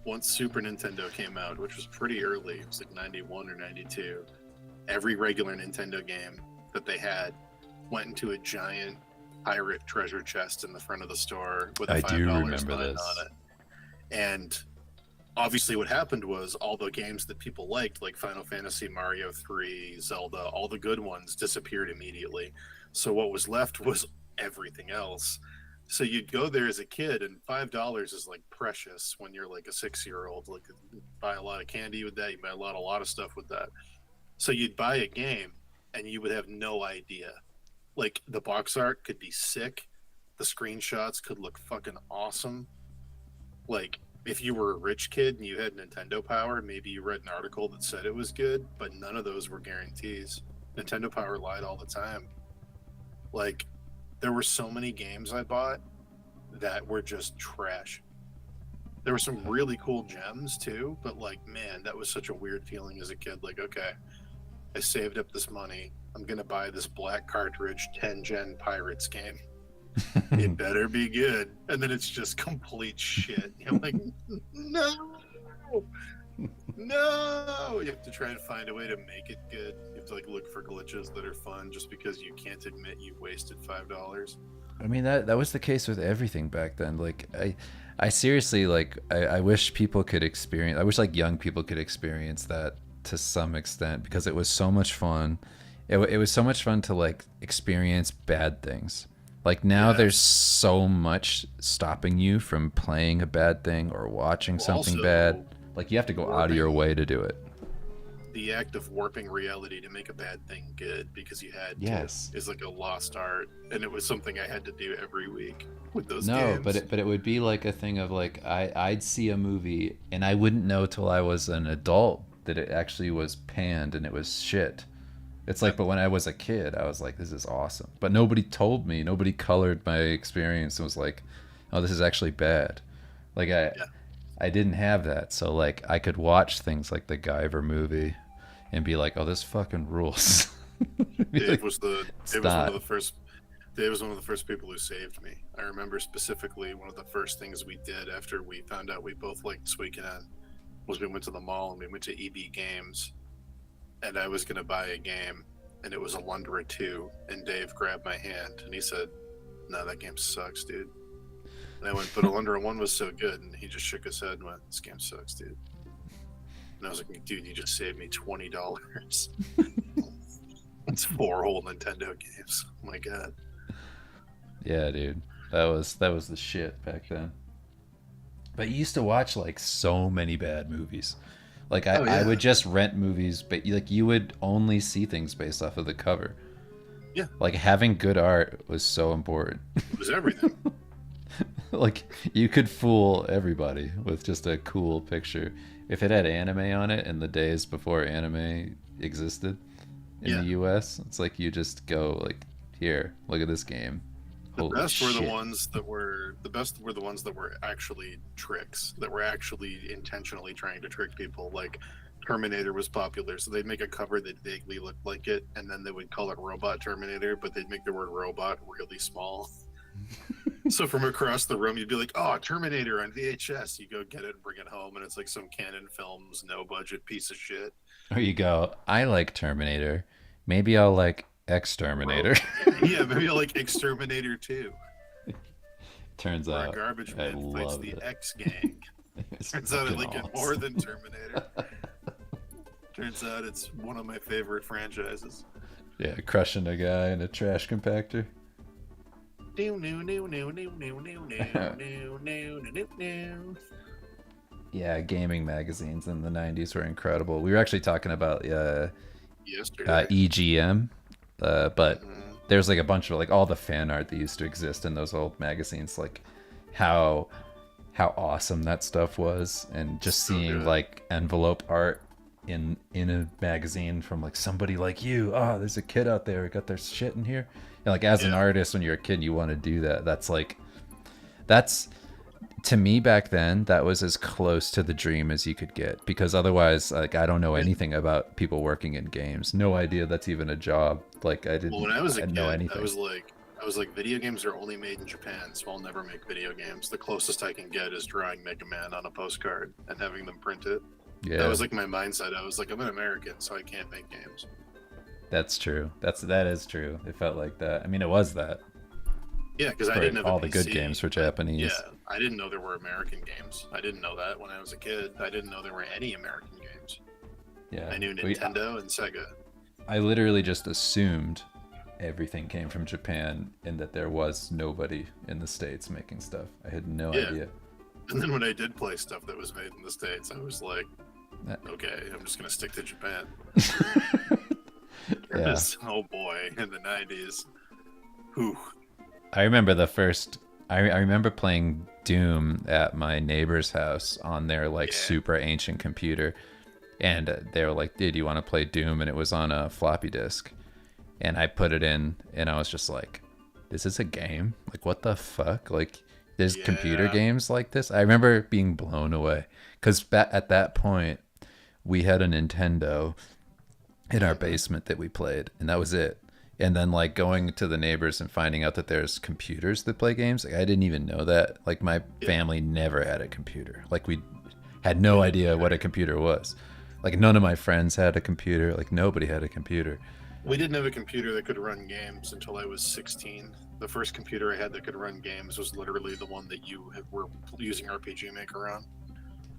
Once Super Nintendo came out, which was pretty early, it was like 91 or 92, every regular Nintendo game that they had went into a giant pirate treasure chest in the front of the store with a $5 sign on it. And obviously what happened was all the games that people liked, like Final Fantasy, Mario 3, Zelda, all the good ones disappeared immediately. So what was left was everything else. So you'd go there as a kid, and $5 is like precious when you're like a 6-year-old. Like, you buy a lot of candy with that, you buy a lot of stuff with that. So you'd buy a game, and you would have no idea. Like, the box art could be sick, the screenshots could look fucking awesome. Like, if you were a rich kid and you had Nintendo Power, maybe you read an article that said it was good, but none of those were guarantees. Nintendo Power lied all the time. Like, there were so many games I bought that were just trash. There were some really cool gems too, but like, man, that was such a weird feeling as a kid. Like, okay, I saved up this money. I'm going to buy this black cartridge 10-gen Pirates game. It better be good. And then it's just complete shit. You're like, no. You have to try and find a way to make it good. You have to like look for glitches that are fun just because you can't admit you wasted $5. I mean, that was the case with everything back then. Like I seriously, like, I wish people could experience, I wish like young people could experience that to some extent, because it was so much fun. It was so much fun to like experience bad things. Like now there's Yes. so much stopping you from playing a bad thing or watching Well, something bad. also Like you have to go out of your warping way to do it. the act of warping reality to make a bad thing good because you had to Yes. is like a lost art, and it was something I had to do every week with those No, but games. it would be like a thing of like I'd see a movie and I wouldn't know till I was an adult that it actually was panned and it was shit. It's Yeah, like, but when I was a kid, I was like, this is awesome. But nobody told me, nobody colored my experience and was like, oh, this is actually bad. Like yeah. I didn't have that. So like I could watch things like the Guyver movie and be like, oh, this fucking rules. Be Dave like, was the it's Dave was one of not. the first Dave was one of the first people who saved me. I remember specifically one of the first things we did after we found out we both liked Suikoden was we went to the mall and we went to EB Games, and I was gonna buy a game, and it was Alundra 2, and Dave grabbed my hand and he said, "No, that game sucks, dude." And I went, "But Alundra 1 was so good," and he just shook his head and went, "This game sucks, dude." And I was like, "Dude, you just saved me $20. It's 4 whole Nintendo games. Oh my god." Yeah, dude. That was the shit back then. But you used to watch like so many bad movies. Like Oh I yeah, would just rent movies, but like you would only see things based off of the cover. yeah. Like having good art was so important. It was everything. Like you could fool everybody with just a cool picture. If it had anime on it in the days before anime existed in the Yeah. US, it's like you just go like, here, look at this game. The Holy best were shit. the best were the ones that were actually tricks, that were actually intentionally trying to trick people. Like Terminator was popular, so they'd make a cover that vaguely looked like it, and then they would call it Robot Terminator, but they'd make the word robot really small. So from across the room, you'd be like, "Oh, Terminator on VHS." You go get it and bring it home, and it's like some Canon Films no budget piece of shit. Or you go, I like Terminator. Maybe I'll like Exterminator. Yeah, maybe like Exterminator 2, Turns where a out garbage I man fights loved the it. X Gang. It's Turns out I fucking like it more awesome. than Terminator. Turns out it's one of my favorite franchises. Yeah, crushing a guy in a trash compactor. Yeah, gaming magazines in the 90s were incredible. We were actually talking about Yesterday. EGM, but Mhm. there's like a bunch of like all the fan art that used to exist in those old magazines, like how awesome that stuff was, and just So seeing good. like envelope art in a magazine from like somebody like you. Oh, there's a kid out there who got their shit in here. And like as an Yeah. artist, when you're a kid, you want to do that. That's to me back then, that was as close to the dream as you could get, because otherwise like I don't know Yeah. anything about people working in games. No idea that's even a job. Like Well, when I was I a didn't know kid, anything. I was like, video games are only made in Japan, so I'll never make video games. The closest I can get is drawing Mega Man on a postcard and having them print it. That Yeah, was like my mindset. I was like, I'm an American, so I can't make games. that's true. That is true. It felt like that. I mean, it was that Yeah, because I for didn't have a all the good PC. games for Yeah, Japanese. I didn't know there were American games. I didn't know that when I was a kid. I didn't know there were any American games. Yeah, I knew we Nintendo and Sega. I literally just assumed everything came from Japan and that there was nobody in the States making stuff. I had no Yeah. idea. And then when I did play stuff that was made in the States, I was like, That- okay, I'm just going to stick to Japan. yeah. Oh boy, in the 90s. Whew. I remember I remember playing Doom at my neighbor's house on their like Yeah. super ancient computer. And they were like, dude, you want to play Doom? And it was on a floppy disk. And I put it in and I was just like, this is a game? Like, what the fuck? Like, there's computer Yeah. games like this? I remember being blown away. Because at that point, we had a Nintendo in our basement that we played, and that was it. And then like going to the neighbors and finding out that there's computers that play games, like I didn't even know that. Like my Yeah. family never had a computer. Like we had no We didn't idea what either. a computer was. Like none of my friends had a computer. Like nobody had a computer. We didn't have a computer that could run games until I was 16. The first computer I had that could run games was literally the one that were using RPG Maker on.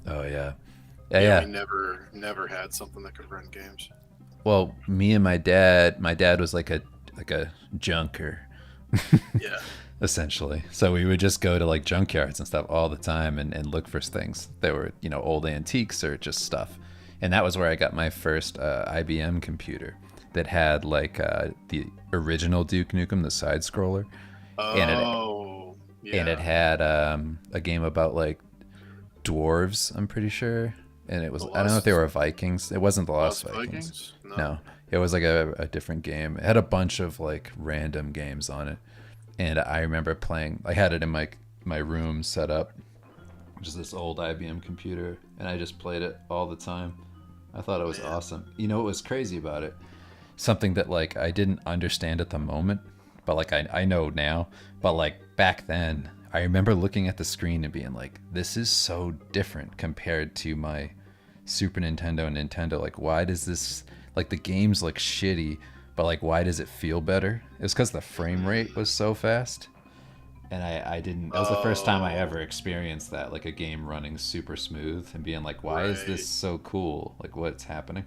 Oh yeah, Yeah, yeah. we never had something that could run games. Well, me and my dad was like a junker. Yeah. essentially. So we would just go to like junkyards and stuff all the time and look for things that were, old antiques or just stuff. And that was where I got my first IBM computer that had like the original Duke Nukem, the side scroller, and Oh, it yeah. had a game about like dwarves, I'm pretty sure. And it The was, I don't know if they Lost were Vikings. It wasn't the Lost Lost Vikings. Vikings? No. No, it was like a different game. It had a bunch of like random games on it. And I remember playing, I had it in my room set up, just this old IBM computer, and I just played it all the time. I thought it was Man. awesome. You know what was crazy about it? Something that like I didn't understand at the moment, but like I know now. But like back then, I remember looking at the screen and being like, "This is so different compared to my Super Nintendo and Nintendo. Like, why does this like the games look shitty, but like why does it feel better?" It's because the frame rate was so fast, and I didn't. That was the first time I Oh, ever experienced that, like a game running super smooth and being like, "Why is this right. so cool? Like, what's happening?"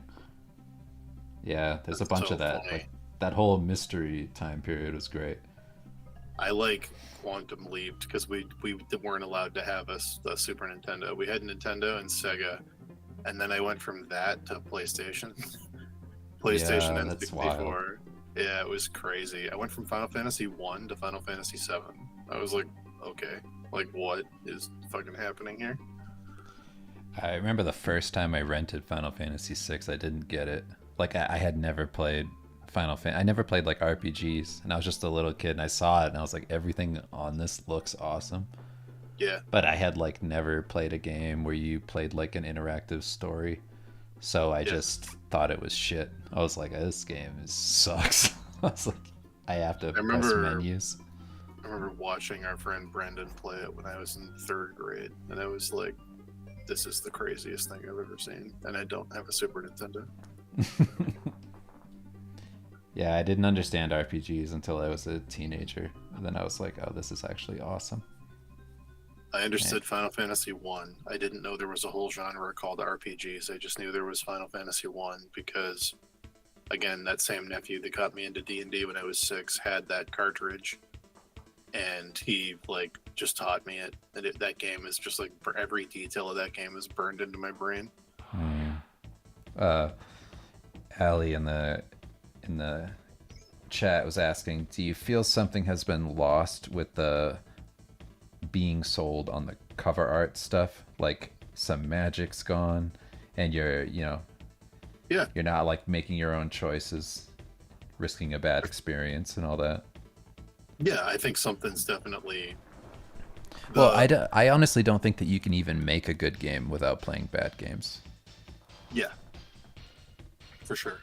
Yeah, there's a That's bunch so of that. Like funny. that whole mystery time period was great. I like Quantum Leap because we weren't allowed to have a Super Nintendo. We had Nintendo and Sega, and then I went from that to PlayStation. PlayStation Yeah, and that's wild. 64. Yeah, it was crazy. I went from Final Fantasy 1 to Final Fantasy 7. I was like, okay, like what is fucking happening here? I remember the first time I rented Final Fantasy VI. I didn't get it. Like I had never played I never played like RPGs, and I was just a little kid, and I saw it, and I was like, everything on this looks awesome. Yeah, But I had like never played a game where you played like an interactive story, so I yeah. just thought it was shit. I was like, this game sucks. I was like, I have to I press remember menus. I remember watching our friend Brendan play it when I was in third grade, and I was like, this is the craziest thing I've ever seen. And I don't have a Super Nintendo. Yeah, I didn't understand RPGs until I was a teenager. And then I was like, oh, this is actually awesome. I Yeah. understood Final Fantasy One. I didn't know there was a whole genre called RPGs. I just knew there was Final Fantasy One because, again, that same nephew that got me into D&D when I was 6 had that cartridge, and he like just taught me it. And that game is just like every detail of that game is burned into my brain. Mm. Uh, Allie in the chat was asking, do you feel something has been lost with the being sold on the cover art stuff? Like some magic's gone, and Yeah, you're not like making your own choices, risking a bad experience and all that. yeah. I think something's definitely Well, the I honestly don't think that you can even make a good game without playing bad games. yeah, for sure.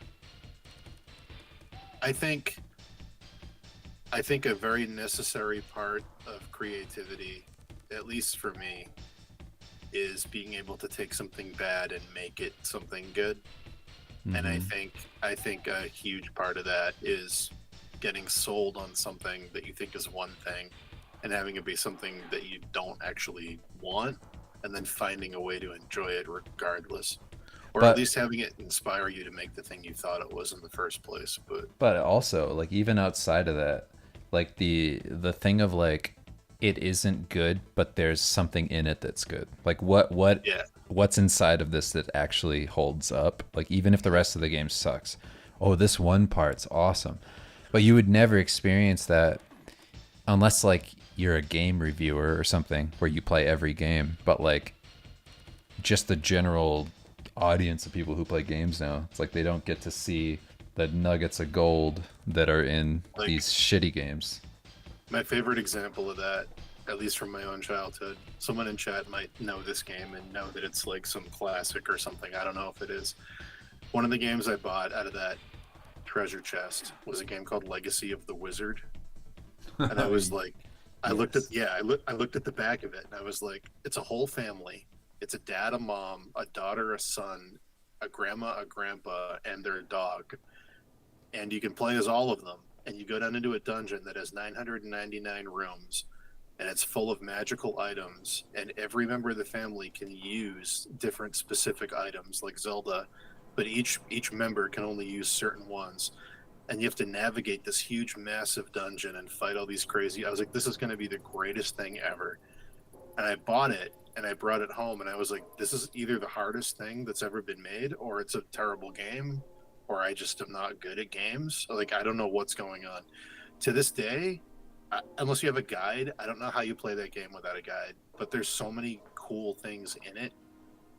I think I think a very necessary part of creativity, at least for me, is being able to take something bad and make it something good. And Mm-hmm. I think a huge part of that is getting sold on something that you think is one thing and having it be something that you don't actually want, and then finding a way to enjoy it regardless. Or at But least having it inspire you to make the thing you thought it was in the first place. But but also like even outside of that, like the thing of like it isn't good, but there's something in it that's good. Like yeah, what's inside of this that actually holds up? Like even if the rest of the game sucks, oh, this one part's awesome. But you would never experience that unless like you're a game reviewer or something where you play every game. But like just the general audience of people who play games now, it's like they don't get to see the nuggets of gold that are in like these shitty games. my favorite example of that, at least from my own childhood, someone in chat might know this game and know that it's like some classic or something. I don't know if it is. One of the games I bought out of that treasure chest was a game called Legacy of the Wizard. And I was like, Yes. I looked at the back of it and I was like, it's a whole family. It's a dad, a mom, a daughter, a son, a grandma, a grandpa, and their dog. And you can play as all of them. And you go down into a dungeon that has 999 rooms, and it's full of magical items. And every member of the family can use different specific items, like Zelda, but each member can only use certain ones. and you have to navigate this huge, massive dungeon and fight all these crazy. I was like, this is going to be the greatest thing ever. And I bought it and I brought it home and I was like, this is either the hardest thing that's ever been made or it's a terrible game or I just am not good at games. Like, I don't know what's going on. To this day, unless you have a guide, I don't know how you play that game without a guide, but there's so many cool things in it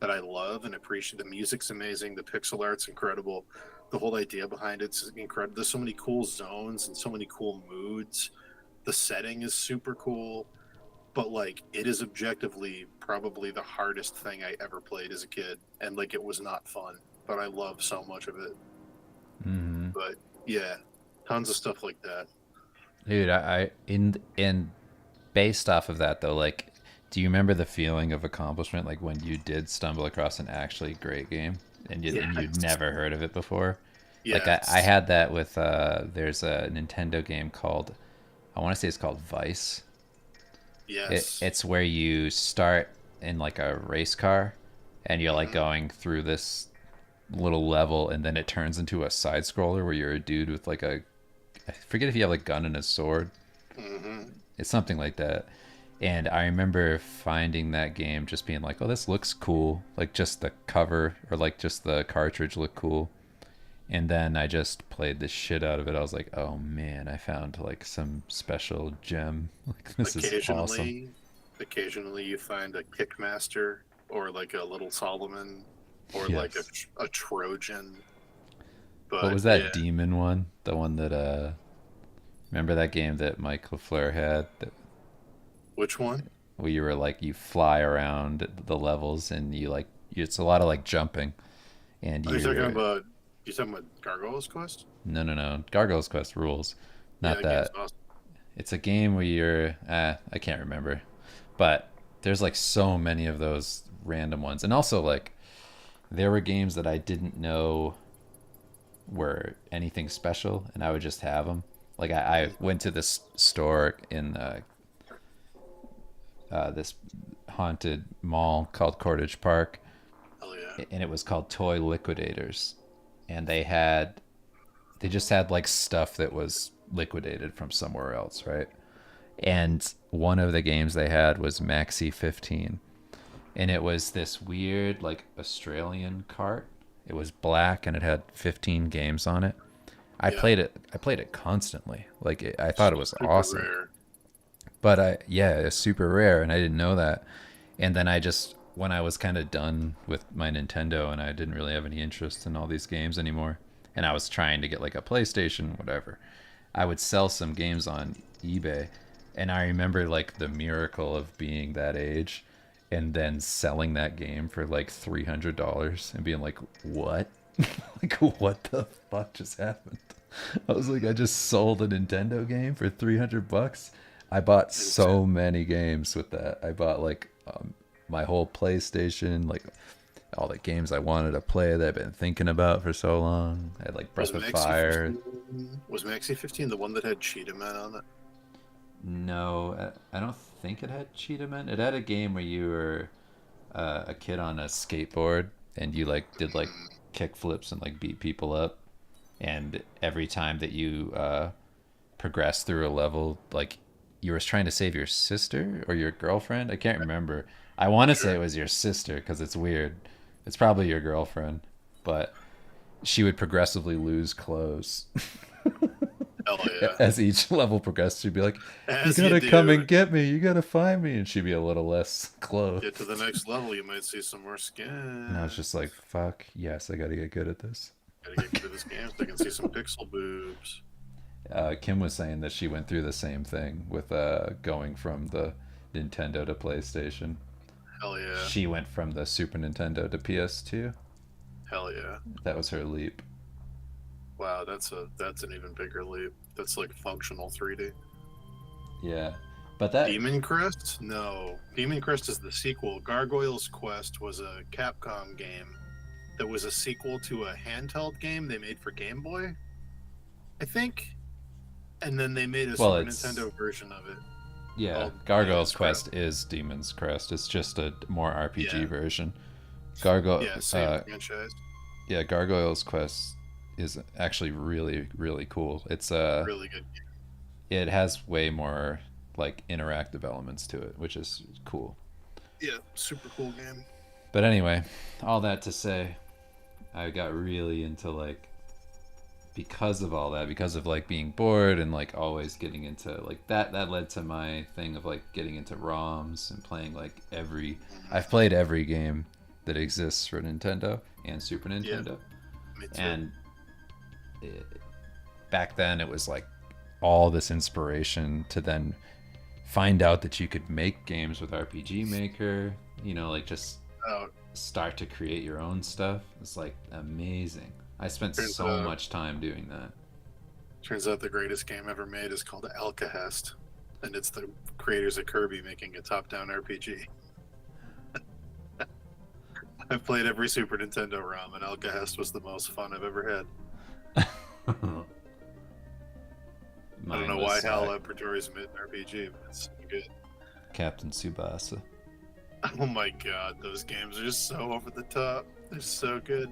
that I love and appreciate. The music's amazing, the pixel art's incredible, the whole idea behind it's incredible. There's so many cool zones and so many cool moods. The setting is super cool, but like it is objectively probably the hardest thing I ever played as a kid, and like it was not fun, but I love so much of it. Mm-hmm. But yeah, tons of stuff like that. Dude, I in based off of that though, like, do you remember the feeling of accomplishment, like when you did stumble across an actually great game and you'd Yes, never heard of it before? Like I yes, had that with there's a Nintendo game called, I want to say it's called Vice. yes. It's where you start in like a race car and you're like Mm-hmm. going through this little level and then it turns into a side scroller where you're a dude with like a, I forget if you have like a gun and a sword. Mm-hmm. It's something like that. And I remember finding that game just being like, oh, this looks cool. Like just the cover or like just the cartridge looked cool. And then I just played the shit out of it. I was like, oh man, I found like some special gem. Like this is awesome. Occasionally, occasionally you find a Kickmaster or like a little Solomon or like Yes. a Trojan. What But was yeah, that demon one? The one that remember that game that Mike LaFleur had that which one? where you were like you fly around the levels and you like it's a lot of like jumping and Are you talking you're about? You talking about Gargoyle's Quest? no, Gargoyle's Quest rules. Yeah, Not that game's that. awesome. It's a game where you're I can't remember. But there's like so many of those random ones. And also like there were games that I didn't know were anything special and I would just have them. Like I went to this store in this haunted mall called Cordage Park, Hell yeah! and it was called Toy Liquidators, and they just had like stuff that was liquidated from somewhere else, right? And one of the games they had was Maxi 15, and it was this weird like Australian cart. It was black and it had 15 games on it. Yeah, I played it constantly. I thought it was super awesome. rare. But yeah, it's super rare, and I didn't know that. And then I just, when I was kind of done with my Nintendo, and I didn't really have any interest in all these games anymore, and I was trying to get like a PlayStation, whatever, I would sell some games on eBay, and I remember like the miracle of being that age, and then selling that game for like $300 and being like, what? Like, what the fuck just happened? I was like, I just sold a Nintendo game for $300. I bought Insane. so many games with that. I bought like my whole PlayStation, like all the games I wanted to play that I've been thinking about for so long. I had like Was Breath of Maxi Fire. 15? Was Maxi 15 the one that had Cheetah Man on it? No, I don't think it had Cheetah Man. It had a game where you were a kid on a skateboard and you like did like Mm, kick flips and like beat people up. And every time that you progress through a level, like you were trying to save your sister or your girlfriend. I can't remember. I want to say it sure. was your sister because it's weird. It's probably your girlfriend, but she would progressively lose clothes Hell yeah! as each level progressed. She'd be like, "You As you gotta come do. and get me. You gotta find me," and she'd be a little less Get to the clothed. next level, you might see some more And I was just skins. like, "Fuck yes, I gotta get good at this." Gotta get good at this game so I can see some pixel boobs. Kim was saying that she went through the same thing with going from the Nintendo to PlayStation. Hell yeah! She went from the Super Nintendo to PS2. Hell yeah! That was her leap. Wow, that's an even bigger leap. That's like functional 3D. Yeah, but that Demon Crest? No. Demon Crest is the sequel. Gargoyle's Quest was a Capcom game that was a sequel to a handheld game they made for Game Boy, I think. And then they made a well, Super it's Nintendo version of it yeah. called Gargoyle's Demon's Crest. Quest is Demon's Crest. It's just a more RPG Yeah, version. yeah, Gargoyle, same franchise. yeah, Gargoyle's Quest is actually really really cool. It's Really good. it has way more like interactive elements to it, which is cool. Yeah, super cool game. But anyway, all that to say, I got really into like because of all that, because of like being bored and like always getting into like that led to my thing of like getting into ROMs and playing like every I've played every game that exists for Nintendo and Super Yeah, Nintendo. me too. And it, back then it was like all this inspiration to then find out that you could make games with RPG Maker, like just Oh, start to create your own stuff. It's like amazing. I spent turns so out, much time doing that. turns out the greatest game ever made is called Alcahest, and it's the creators of Kirby making a top-down RPG. I've played every Super Nintendo ROM, and Alcahest was the most fun I've ever had. I don't Mine know why was HAL Laboratories made an RPG, but it's so good. Captain Tsubasa. Oh my god, those games are just so over the top. They're so good.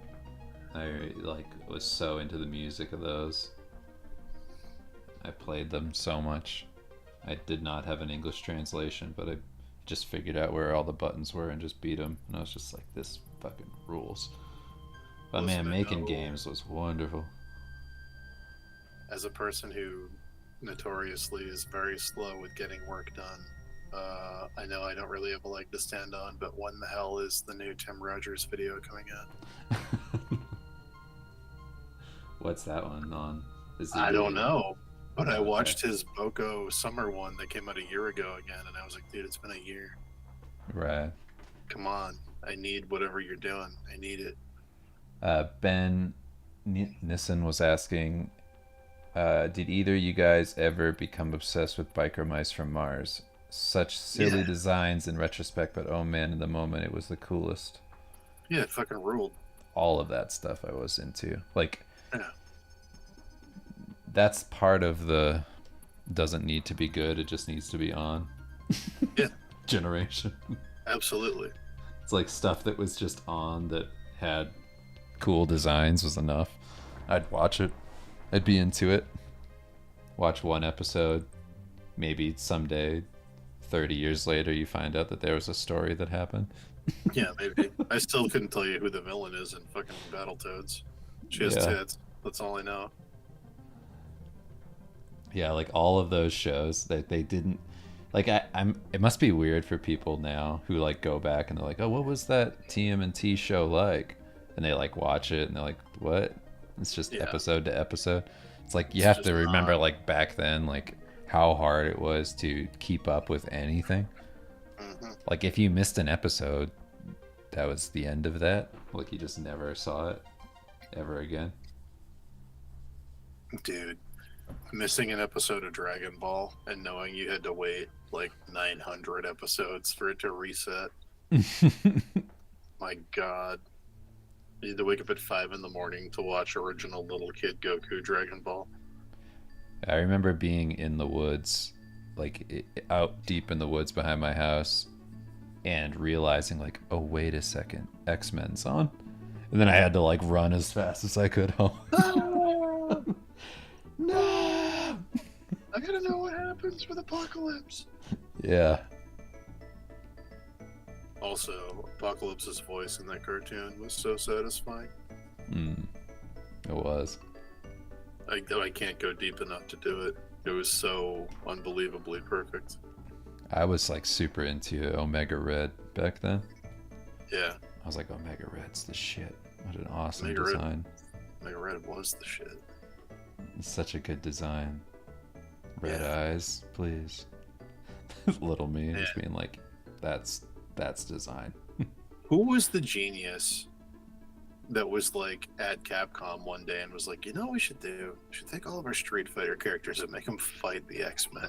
I like was so into the music of those. I played them so much. I did not have an English translation, but I just figured out where all the buttons were and just beat them. And I was just like, this fucking rules. But Listen, man, I making know, games was wonderful. as a person who notoriously is very slow with getting work done, I know I don't really have a leg to stand on, but when the hell is the new Tim Rogers video coming out? What's that one on? Is he I don't doing? know, but I Okay. watched his Boko summer one that came out a year ago again, and I was like, dude, it's been a year. Right. Come on. I need whatever you're doing. I need it. Ben Nissen was asking, did either you guys ever become obsessed with Biker Mice from Mars? Such silly Yeah. designs in retrospect, but oh man, in the moment it was the coolest. Yeah, it fucking ruled. All of that stuff I was into. Like, Yeah. that's part of the doesn't need to be good, it just needs to be on Yeah, generation. absolutely. It's like stuff that was just on that had cool designs was enough. I'd watch it. I'd be into it. Watch one episode. Maybe someday, 30 years later, you find out that there was a story that happened. Yeah, maybe. I still couldn't tell you who the villain is in fucking Battletoads. She has Yeah. tits. That's all I know. Yeah, like all of those shows that they didn't like I'm it must be weird for people now who like go back and they're like, "Oh, what was that TMNT show like?" And they like watch it and they're like, "What?" It's just Yeah, episode to episode. It's like you it's have to just remember not. like back then like how hard it was to keep up with anything. Mhm. Like if you missed an episode, that was the end of that. Like you just never saw it ever again. Dude, missing an episode of Dragon Ball and knowing you had to wait like 900 episodes for it to reset. My god. You had to wake up at 5 in the morning to watch original little kid Goku Dragon Ball. I remember being in the woods, like out deep in the woods behind my house, and realizing like, oh wait a second, X-Men's on, and then I had to like run as fast as I could home. Ah, ah, No. I gotta know what happens with Apocalypse. Yeah. Also, Apocalypse's voice in that cartoon was so satisfying. Mm, it was. I can't go deep enough to do it. It was so unbelievably perfect. I was like super into Omega Red back then. Yeah, I was like, Omega Red's the shit. What an awesome Omega Red, design. Omega Red was the shit. It's such a good design. Red Yeah. eyes, please. Little me Yeah. just being like, that's design. Who was the genius that was like at Capcom one day and was like, you know what we should do? We should take all of our Street Fighter characters and make them fight the X-Men.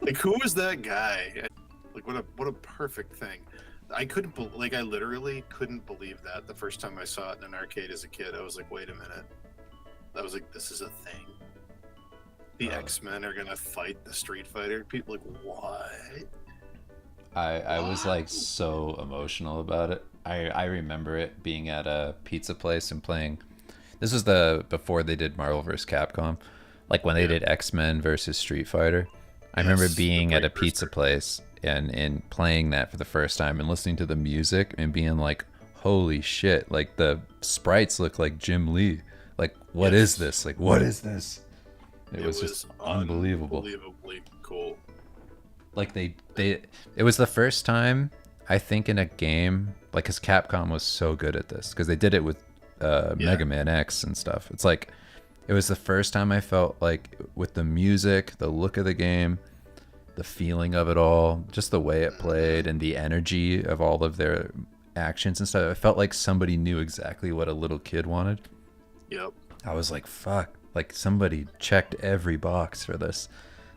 Like, who was that guy? Like, what a perfect thing. I I literally couldn't believe that the first time I saw it in an arcade as a kid. I was like, wait a minute. I was like, this is a thing. The X-Men are gonna fight the Street Fighter people. Like, what? I was like so emotional about it. I remember it being at a pizza place and playing This was the before they did Marvel vs. Capcom, like when they Yeah. did X-Men versus Street Fighter. I remember Yes, the being at a pizza precursor. place and playing that for the first time and listening to the music and being like, "Holy shit! Like the sprites look like Jim Lee. Like what is Yes, this? Like what is this?" It it was just was unbelievable. unbelievably cool. Like they it was the first time I think in a game like cuz Capcom was so good at this cuz they did it with Yeah. Mega Man X and stuff. It's like it was the first time I felt like with the music, the look of the game, the feeling of it all, just the way it Hmm. played and the energy of all of their actions and stuff. It felt like somebody knew exactly what a little kid wanted. Yep. I was like, fuck, like somebody checked every box for this.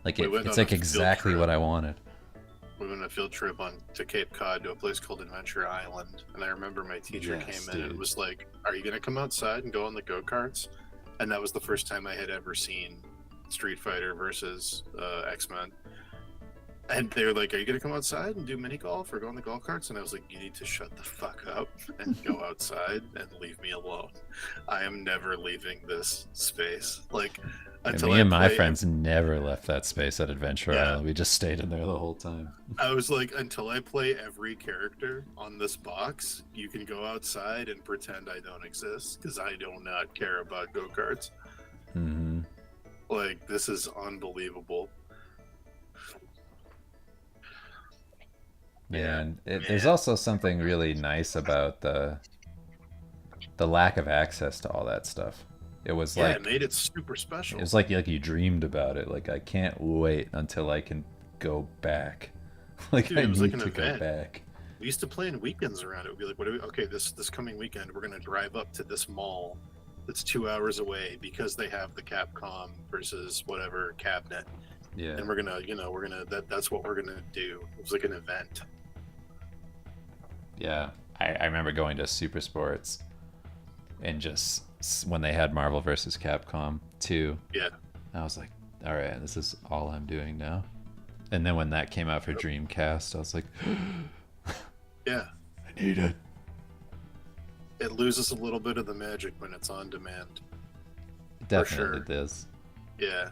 Like We went it's on a like field exactly trip. what I wanted. We went on a field trip on to Cape Cod to a place called Adventure Island, and I remember my teacher Yes, came in and dude. was like, "Are you gonna come outside and go on the go karts?" And that was the first time I had ever seen Street Fighter versus X-Men. And they were like, "Are you gonna come outside and do mini golf or go on the golf carts?" And I was like, "You need to shut the fuck up and go outside and leave me alone. I am never leaving this space. Like And until me I and my play friends never left that space at Adventure yeah, Island. We just stayed in there the whole time. I was like, until I play every character on this box, you can go outside and pretend I don't exist because I do not care about go karts. Hmm. Like, this is unbelievable. Yeah, Yeah, and there's man. also something really nice about the lack of access to all that stuff. It was Yeah, it like made it super special. like you dreamed about it. Like I can't wait until I can go back. Like Dude, I it was like need an to go event. back. We used to play in weekends around it. We'd be like, what do we, okay, this coming weekend, we're going to drive up to this mall that's 2 hours away because they have the Capcom versus whatever cabinet. Yeah. And we're going to, we're going to, that's what we're going to do. It was like an event. Yeah. I remember going to Super Sports and just when they had Marvel vs. Capcom 2, Yeah. I was like, all right, this is all I'm doing now. And then when that came out for Yep. Dreamcast, I was like, Yeah. I need it. It loses a little bit of the magic when it's on demand, It for definitely sure. does. Yeah.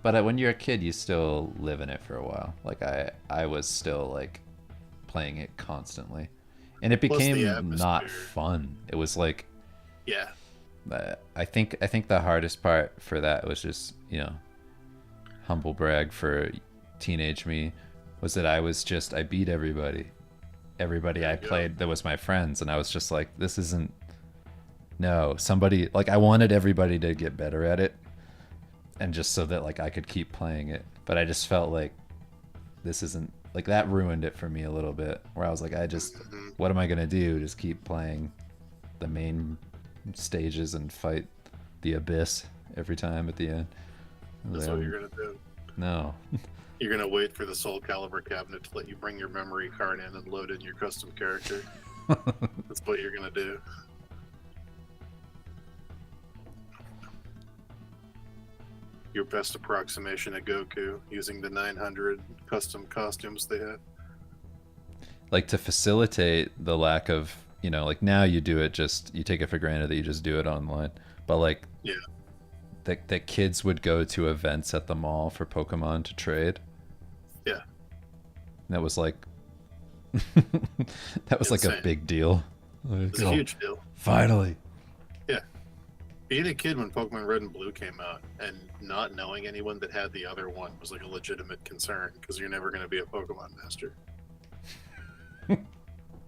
But when you're a kid, you still live in it for a while. Like I was still like playing it constantly, and it Plus the became not atmosphere. fun. It was like Yeah. I think the hardest part for that was just humble brag for teenage me was that I beat everybody There I you go. played that was my friends, and I was just like, this isn't no somebody like I wanted everybody to get better at it, and just so that like I could keep playing it, but I just felt like this isn't like that ruined it for me a little bit. Where I was like, Hmm. what am I gonna do? Just keep playing the main stages and fight the abyss every time at the end. I was That's like, what you're going to do. no. You're going to wait for the Soul Calibur cabinet to let you bring your memory card in and load in your custom character. That's what you're going to do. Your best approximation of Goku using the 900 custom costumes they had. Like to facilitate the lack of like now you do it just you take it for granted that you just do it online, but like Yeah. that kids would go to events at the mall for Pokemon to trade. Yeah. And that was like that was like a Insane. big deal. Like, It's a oh, huge deal. finally. Yeah. Being a kid when Pokemon Red and Blue came out and not knowing anyone that had the other one was like a legitimate concern because you're never going to be a Pokemon master.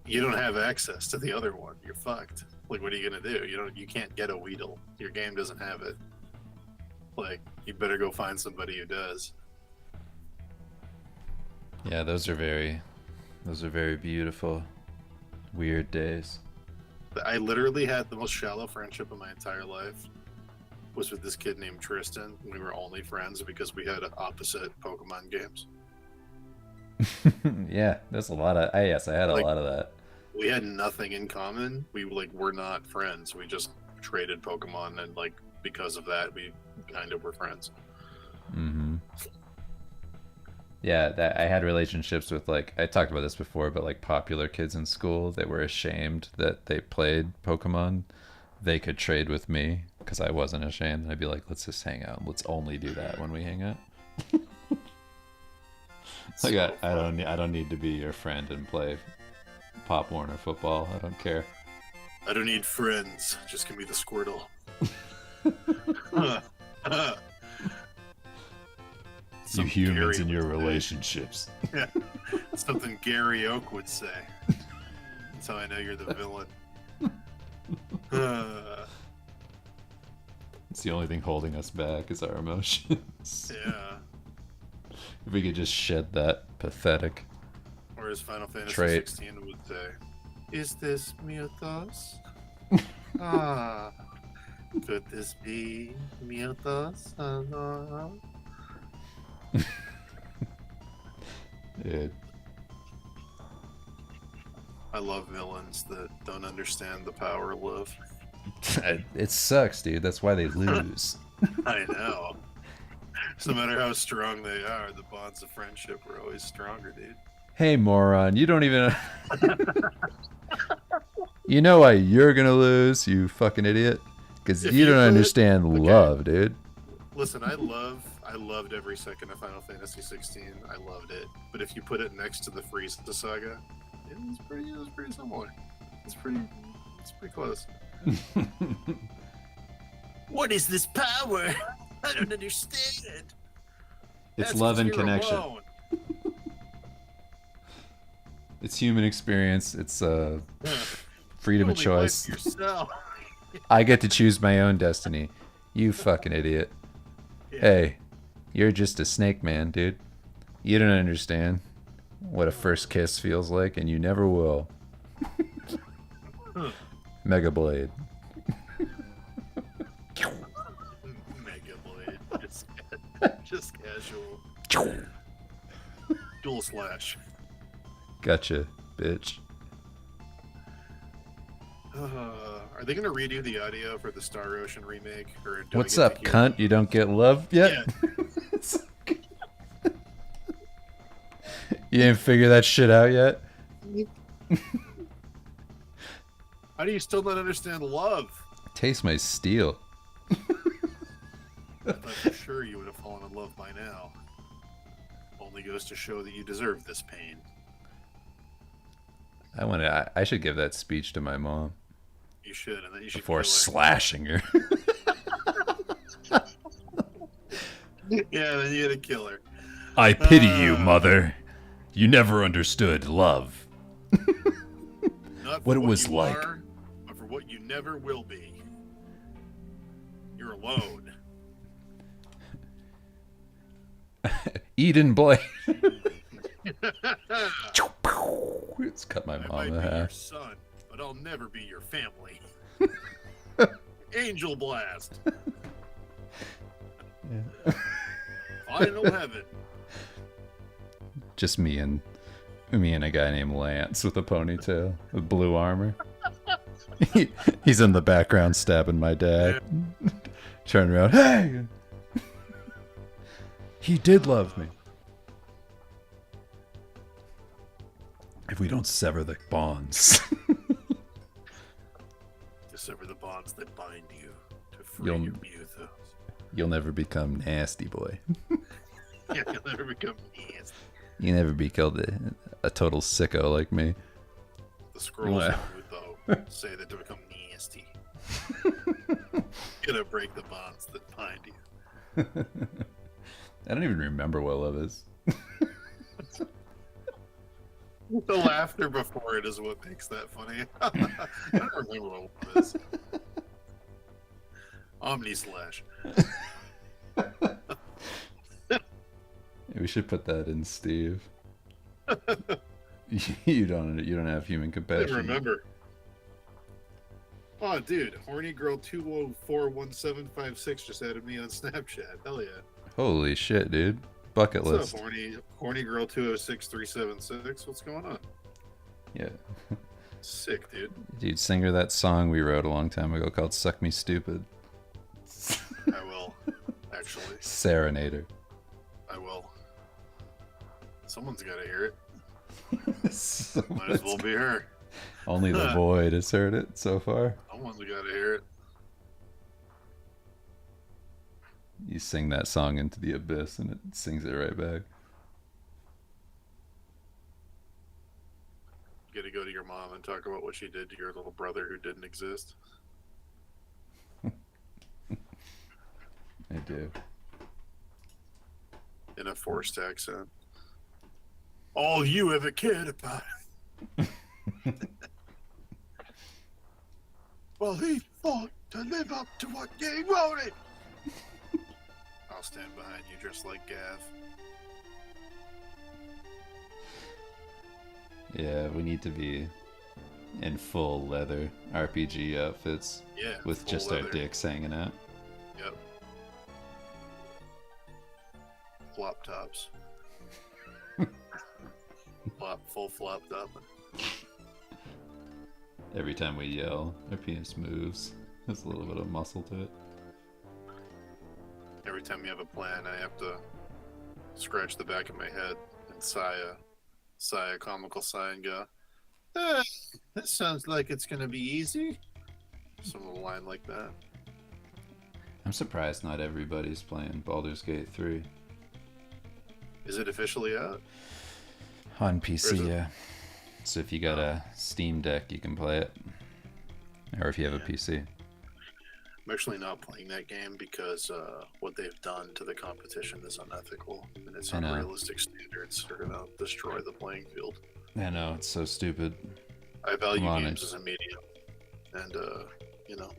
You don't have access to the other one. You're fucked. Like, what are you going to do? You can't get a Weedle. Your game doesn't have it. Like, you better go find somebody who does. Yeah, those are very beautiful, weird days. I literally had the most shallow friendship of my entire life was with this kid named Tristan. We were only friends because we had opposite Pokemon games. Yeah, there's a lot of yes, I had a Like, lot of that. we had nothing in common. We like were not friends. We just traded Pokemon, and like because of that, we kind of were friends. Hmm. Yeah, that I had relationships with like I talked about this before, but like popular kids in school that were ashamed that they played Pokemon, they could trade with me. because I wasn't ashamed. I'd be like, let's just hang out. Let's only do that when we hang out. Like So I don't need to be your friend and play Pop Warner football. I don't care. I don't need friends. Just give me the Squirtle. You humans and your would say. relationships. Yeah. Something Gary Oak would say. That's how I know you're the villain. It's the only thing holding us back is our emotions. Yeah. If we could just shed that pathetic. Or as Final Fantasy Trait. 16 would say, is this Miothos? Ah. Could this be Miothos? Dude. I love villains that don't understand the power of love. It sucks, dude. That's why they lose. I know. So no matter how strong they are, the bonds of friendship are always stronger, dude. Hey, moron. You don't even... You know why you're gonna lose, you fucking idiot? Because If you don't put it- understand okay. love, dude. Listen, I loved every second of Final Fantasy 16. I loved it. But if you put it next to the Frieza saga, it was pretty similar. It's pretty close. What is this power? I don't understand. It's That's love 'cause and you're connection. alone. It's human experience. It's freedom of Only choice. life yourself. I get to choose my own destiny. You fucking idiot. Yeah. Hey, you're just a snake man, dude. You don't understand what a first kiss feels like, and you never will. Mega Blade. Mega Blade. Just casual. Dual slash. Gotcha, bitch. Are they gonna redo the audio for the Star Ocean remake? Or do I What's get up, to hear- cunt? You don't get love yet? Yeah. You didn't figure that shit out yet? How do you still not understand love? Taste my steel. I thought for sure you would have fallen in love by now. Only goes to show that you deserve this pain. I should give that speech to my mom You should, and then you should before kill her. slashing her. Yeah, then you gotta kill her. I pity you, mother. You never understood love. Not for What it was you like. are, but for what you never will be. You're alone. Eden Blade. It's cut my I mom might in be your half. son, but I'll never be your family. Angel Blast. Final heaven. Just me and a guy named Lance with a ponytail, with blue armor. He's in the background stabbing my dad. Turn around, hey! He did love me. If we don't sever the bonds, To sever the bonds that bind you. To free You'll- your Muthos. you'll never become nasty boy. Yeah, you'll never become nasty. You never be killed a total sicko like me. The scrolls Wow. of Mutho say that to become nasty. Gonna break the bonds that bind you. I don't even remember what love is. The laughter before it is what makes that funny. I don't remember what it was. Omni Slash. We should put that in, Steve. You don't have human I compassion. didn't remember. Oh, dude, horny girl 2041756 just added me on Snapchat. Hell yeah! Holy shit, dude. Bucket What's list. up, horny girl 206376? What's going on? Yeah. Sick, dude. Dude, sing her that song we wrote a long time ago called Suck Me Stupid. I will. Actually, Serenader. I will. Someone's got to hear it. Might as well be her. Only the void has heard it so far. Someone's got to hear it. You sing that song into the abyss and it sings it right back. Get to go to your mom and talk about what she did to your little brother who didn't exist. I do. In a forced accent. All you ever cared about. Well, he fought to live up to what he wanted. I'll stand behind you just like Gav. Yeah, we need to be in full leather RPG outfits. Yeah. With just leather. our dicks hanging out. Yep. Flop tops. Full flopped up. Every time we yell, our penis moves. There's a little bit of muscle to it. Every time you have a plan, I have to scratch the back of my head and sigh a comical sigh and go, that sounds like it's going to be easy. Some little line like that. I'm surprised not everybody's playing Baldur's Gate 3. Is it officially out? On PC, yeah. So if you got a Steam Deck, you can play it. Or if you have a PC. I'm actually not playing that game because what they've done to the competition is unethical, and its unrealistic standards are going to destroy the playing field. I know, it's so stupid. I value games as a medium, and, you know,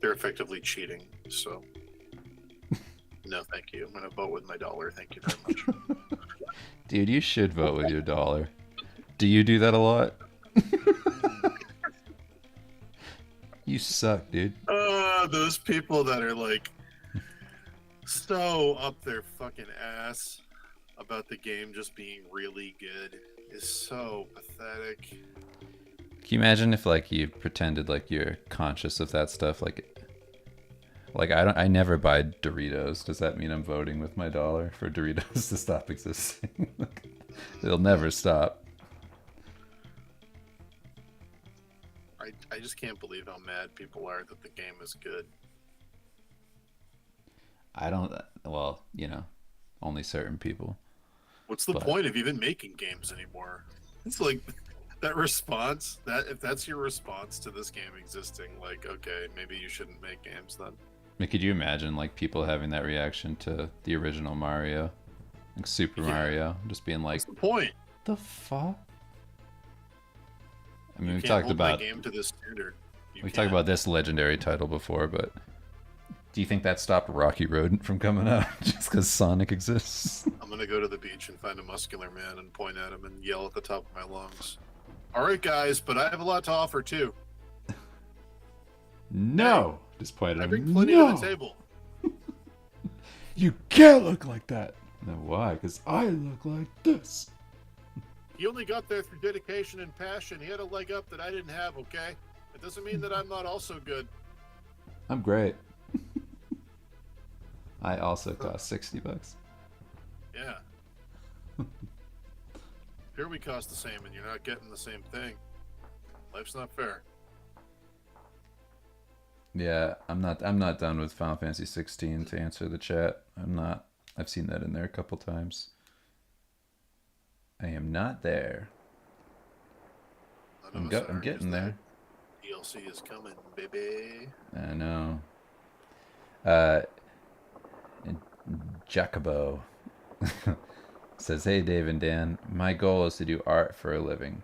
they're effectively cheating, so no thank you. I'm going to vote with my dollar, thank you very much. Dude, you should vote with your dollar. Do you do that a lot? You suck, dude. Those people that are like so up their fucking ass about the game just being really good is so pathetic. Can you imagine if like you pretended like you're conscious of that stuff? Like I never buy Doritos. Does that mean I'm voting with my dollar for Doritos to stop existing? They'll never stop. I just can't believe how mad people are that the game is good. I don't. Well, you know, only certain people. What's the point of even making games anymore? It's like that response. That if that's your response to this game existing, like, okay, maybe you shouldn't make games then. Like, could you imagine like people having that reaction to the original Mario, like Super Mario, just being like, "What's the point? The fuck?" I mean, you we've can't talked hold about my game to this standard. We've talked about this legendary title before, but do you think that stopped Rocky Road from coming out just because Sonic exists? I'm gonna go to the beach and find a muscular man and point at him and yell at the top of my lungs. All right, guys, but I have a lot to offer too. No, hey, just point at him. I bring plenty to the table. You can't look like that. No, why? Because I look like this. He only got there through dedication and passion. He had a leg up that I didn't have, okay? It doesn't mean that I'm not also good. I'm great. I also cost $60. Yeah. Here we cost the same and you're not getting the same thing. Life's not fair. Yeah, I'm not done with Final Fantasy 16 to answer the chat. I'm not. I've seen that in there a couple times. I am not there. I'm getting there. DLC is coming, baby. I know. Jacobo says, "Hey Dave and Dan, my goal is to do art for a living.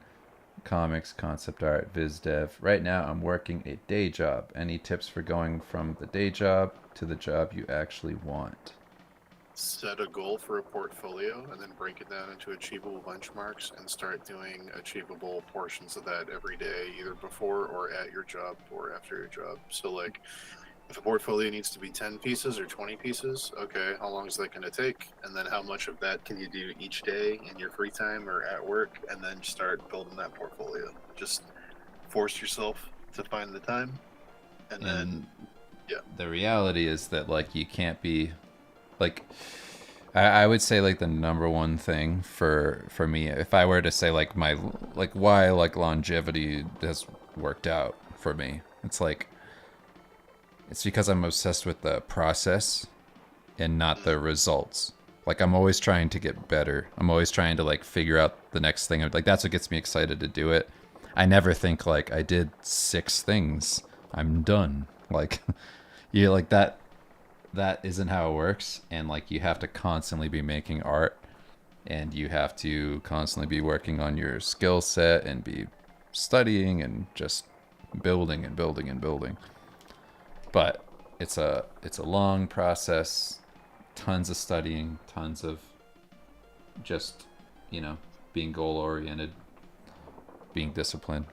Comics, concept art, viz dev. Right now I'm working a day job. Any tips for going from the day job to the job you actually want?" Set a goal for a portfolio and then break it down into achievable benchmarks and start doing achievable portions of that every day, either before or at your job or after your job. So like if a portfolio needs to be 10 pieces or 20 pieces, okay, how long is that going to take? And then how much of that can you do each day in your free time or at work? And then start building that portfolio. Just force yourself to find the time. And then, yeah. The reality is that, like, you can't be, like, I would say, like, the number one thing for me, if I were to say, like, why, like, longevity has worked out for me, it's like, It's because I'm obsessed with the process and not Mm. the results. Like I'm always trying to get better. I'm always trying to like figure out the next thing. Like that's what gets me excited to do it. I never think like I did 6 things. I'm done. Like you like that isn't how it works, and like you have to constantly be making art, and you have to constantly be working on your skill set and be studying and just building and building and building. But it's a long process, tons of studying, tons of just, you know, being goal oriented, being disciplined.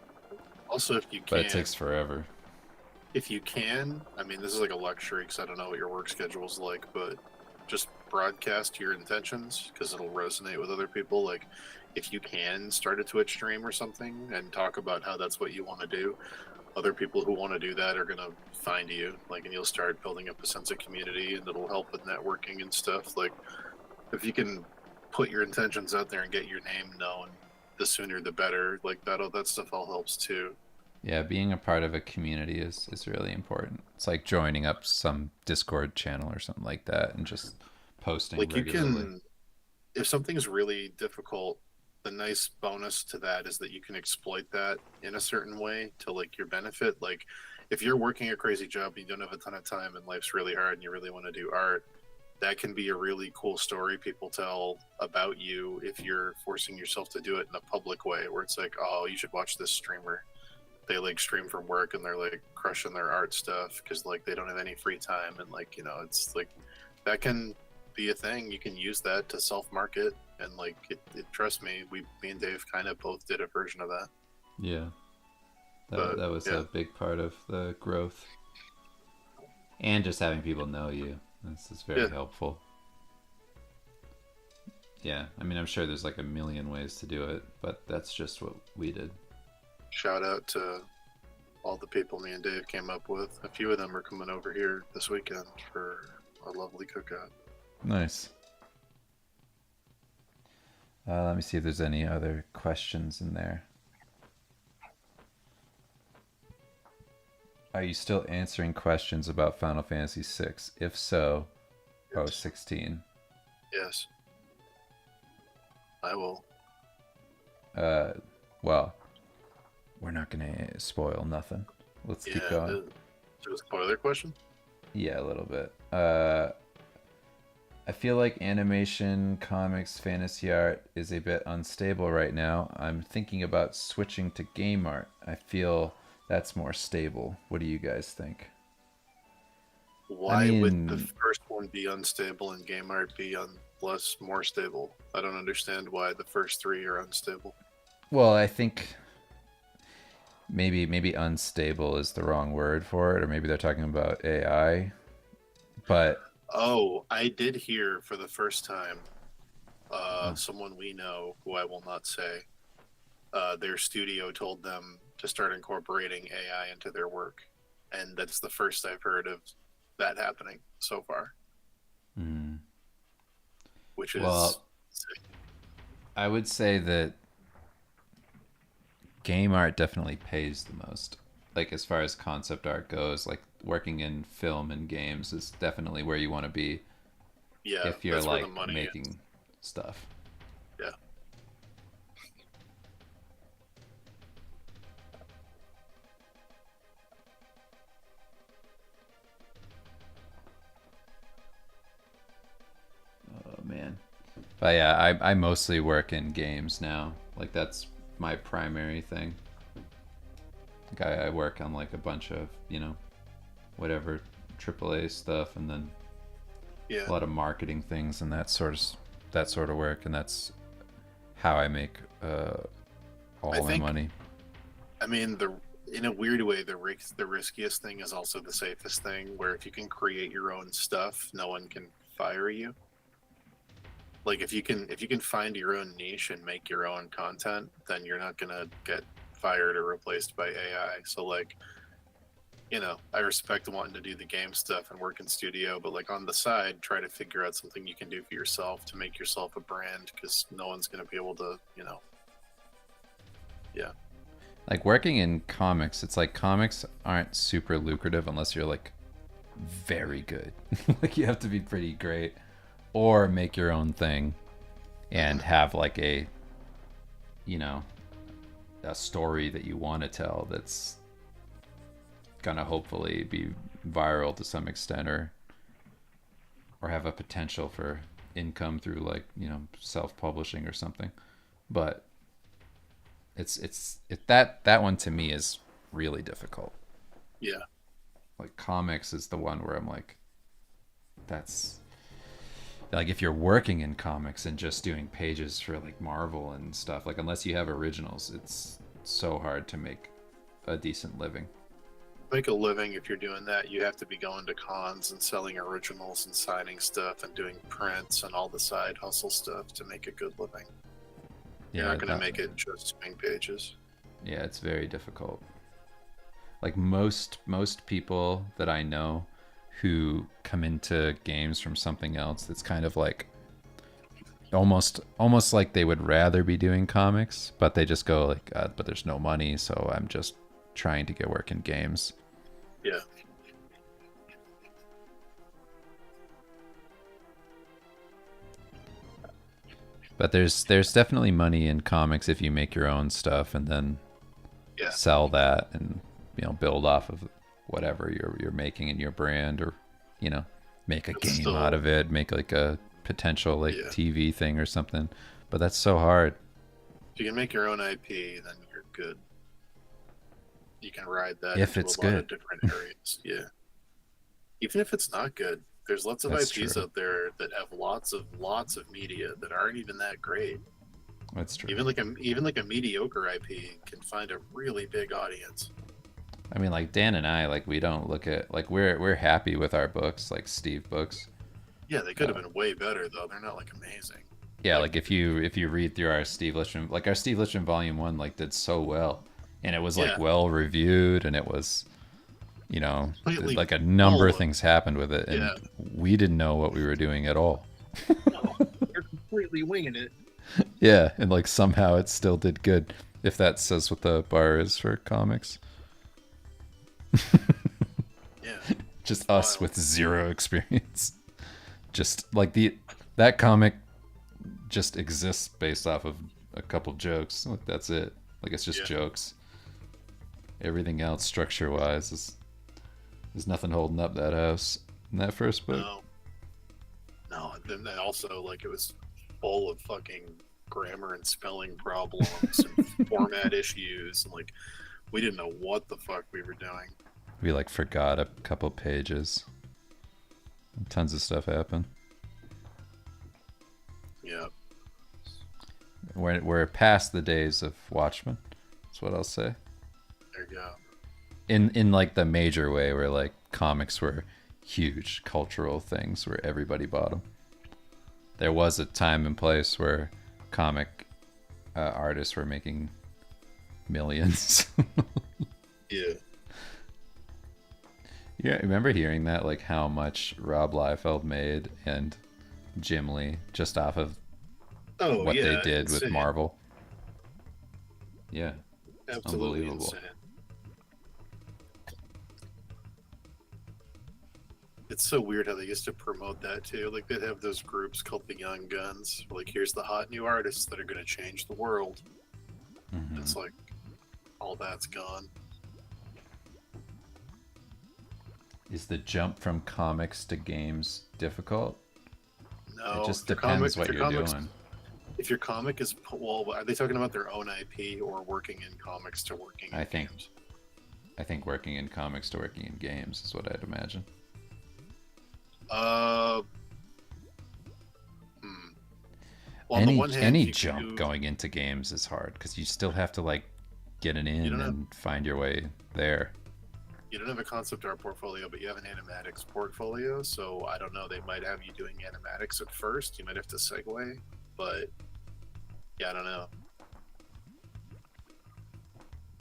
Also, But it takes forever. if you can, I mean, this is like a luxury because I don't know what your work schedule is like, but just broadcast your intentions because it'll resonate with other people. Like, if you can start a Twitch stream or something and talk about how that's what you want to do, other people who want to do that are going to find you, like, and you'll start building up a sense of community, and it'll help with networking and stuff. Like, if you can put your intentions out there and get your name known, the sooner the better. Like, that stuff all helps too. Yeah, being a part of a community is really important. It's like joining up some Discord channel or something like that and just posting Like, you regularly. can, if something's really difficult, the nice bonus to that is that you can exploit that in a certain way to like your benefit. Like, if you're working a crazy job and you don't have a ton of time and life's really hard and you really want to do art, that can be a really cool story people tell about you if you're forcing yourself to do it in a public way where it's like, oh, you should watch this streamer. They like stream from work and they're like crushing their art stuff because like they don't have any free time, and like, you know, it's like that can be a thing. You can use that to self market, and like trust me, me and Dave kind of both did a version of that. Yeah, that But that was yeah, a big part of the growth, and just having people know you. This is very yeah. helpful. Yeah, I mean, I'm sure there's like a million ways to do it, but that's just what we did. Shout out to all the people me and Dave came up with. A few of them are coming over here this weekend for a lovely cookout. Nice. Let me see if there's any other questions in there. Are you still answering questions about Final Fantasy VI? If so, oh, Yes, 16. yes, I will. Uh, well, we're not gonna spoil nothing. Let's keep Yeah, going. is it a spoiler question? Yeah, a little bit. I feel like animation, comics, fantasy art is a bit unstable right now. I'm thinking about switching to game art. I feel that's more stable. What do you guys think? I Why would the mean, first one be unstable and game art be less more stable? I don't understand why the first three are unstable. well, I think maybe unstable is the wrong word for it, or maybe they're talking about AI. But Oh, I did hear for the first time uh, someone we know who I will not say, their studio told them to start incorporating AI into their work. And that's the first I've heard of that happening so far, hmm. which is Well, I would say that game art definitely pays the most. Like as far as concept art goes, like working in film and games is definitely where you want to be yeah, if you're that's where the like money is. making stuff. Yeah. Oh man. But yeah, I mostly work in games now. Like that's my primary thing. Like I work on like a bunch of, whatever AAA stuff, and then Yeah. a lot of marketing things and that sort of work, and that's how I make I all my think, money. I mean, the in a weird way, the riskiest thing is also the safest thing. Where if you can create your own stuff, no one can fire you. Like if you can find your own niche and make your own content, then you're not gonna get fired or replaced by AI. So like, you know, I respect wanting to do the game stuff and work in studio, but like on the side, try to figure out something you can do for yourself to make yourself a brand because no one's gonna be able to, you know, yeah, Like working in comics, it's like comics aren't super lucrative unless you're like very good. Like you have to be pretty great, or make your own thing and have like a, you know, a story that you want to tell that's gonna hopefully be viral to some extent, or have a potential for income through like, you know, self-publishing or something. But that one to me is really difficult. Yeah. Like comics is the one where I'm like, that's like if you're working in comics and just doing pages for like Marvel and stuff, like unless you have originals, it's so hard to make a decent living. Make a living if you're doing that, you have to be going to cons and selling originals and signing stuff and doing prints and all the side hustle stuff to make a good living. You're Yeah, not going to make it just swing pages. yeah, it's very difficult. Like most people that I know who come into games from something else that's kind of like almost like they would rather be doing comics, but they just go like, but there's no money, so I'm just trying to get work in games. Yeah. But there's definitely money in comics if you make your own stuff and then Yeah. sell that and, you know, build off of whatever you're making in your brand, or, you know, make a It's game still, out of it, make like a potential like yeah. TV thing or something. But that's so hard. If you can make your own IP, then you're good. You can ride that If into a it's lot good. of different areas. Yeah. Even if it's not good, there's lots of That's IPs true. out there that have lots of media that aren't even that great. That's true. Even like a mediocre IP can find a really big audience. I mean, like Dan and I, like we don't look at like we're happy with our books, like Steve books. Yeah, they could have been way better though. They're not like amazing. Yeah, Like like if you read through our Steve Lichtman, like our Steve Lichtman Volume 1 like did so well, and it was like yeah, well reviewed, and it was, you know, completely like a number of full of things happened with it, and yeah. we didn't know what we were doing at all. No, they're completely winging it. Yeah, and like somehow it still did good, if that says what the bar is for comics. Yeah, Just it's us wild. with zero experience. Just like that comic just exists based off of a couple jokes. Like that's it. Like it's just Yeah. jokes. Everything else, structure wise, is there's nothing holding up that house in that first book. No, no. And then also like it was full of fucking grammar and spelling problems and format issues, and like we didn't know what the fuck we were doing. We like forgot a couple pages. Tons of stuff happened. Yeah. We're past the days of Watchmen. That's what I'll say. There you go. In like the major way, where like comics were huge cultural things where everybody bought them. There was a time and place where comic artists were making millions. Yeah. Yeah, remember hearing that, like how much Rob Liefeld made and Jim Lee just off of Oh what yeah. they did with Insane. Marvel. Yeah, it's Absolutely unbelievable. insane. It's so weird how they used to promote that too. Like they'd have those groups called the Young Guns. Like here's the hot new artists that are going to change the world. Mhm. It's like all that's gone. Is the jump from comics to games difficult? No, It just if your depends comic, what if you're your comics, doing. if your comic is well, are they talking about their own IP or working in comics to working in I think games? I think working in comics to working in games is what I'd imagine. Uh, hmm. Well, on the one hand, Any you can jump do, going into games is hard because you still have to like get it you in don't have and find your way there. you don't have a concept art portfolio, but you have an animatics portfolio. So I don't know. They might have you doing animatics at first. You might have to segue, but yeah, I don't know.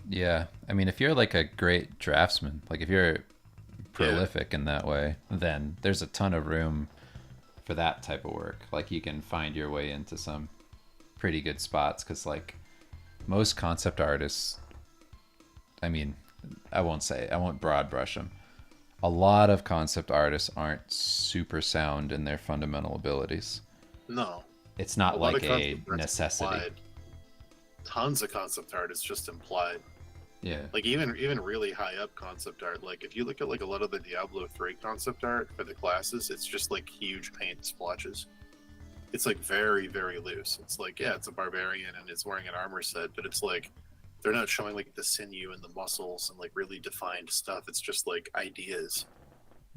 Yeah, I mean, if you're like a great draftsman, like if you're prolific in that way, then there's a ton of room for that type of work. Like you can find your way into some pretty good spots because like most concept artists, I mean, I won't broad brush them. a lot of concept artists aren't super sound in their fundamental abilities. No, It's a not lot like of a concept art's necessity. implied. Tons of concept art is just implied. Yeah. Like even really high up concept art. Like if you look at like a lot of the Diablo 3 concept art for the classes, it's just like huge paint splotches. It's like very, very loose. It's like, yeah, it's a barbarian and it's wearing an armor set, but it's like they're not showing like the sinew and the muscles and like really defined stuff. It's just like ideas.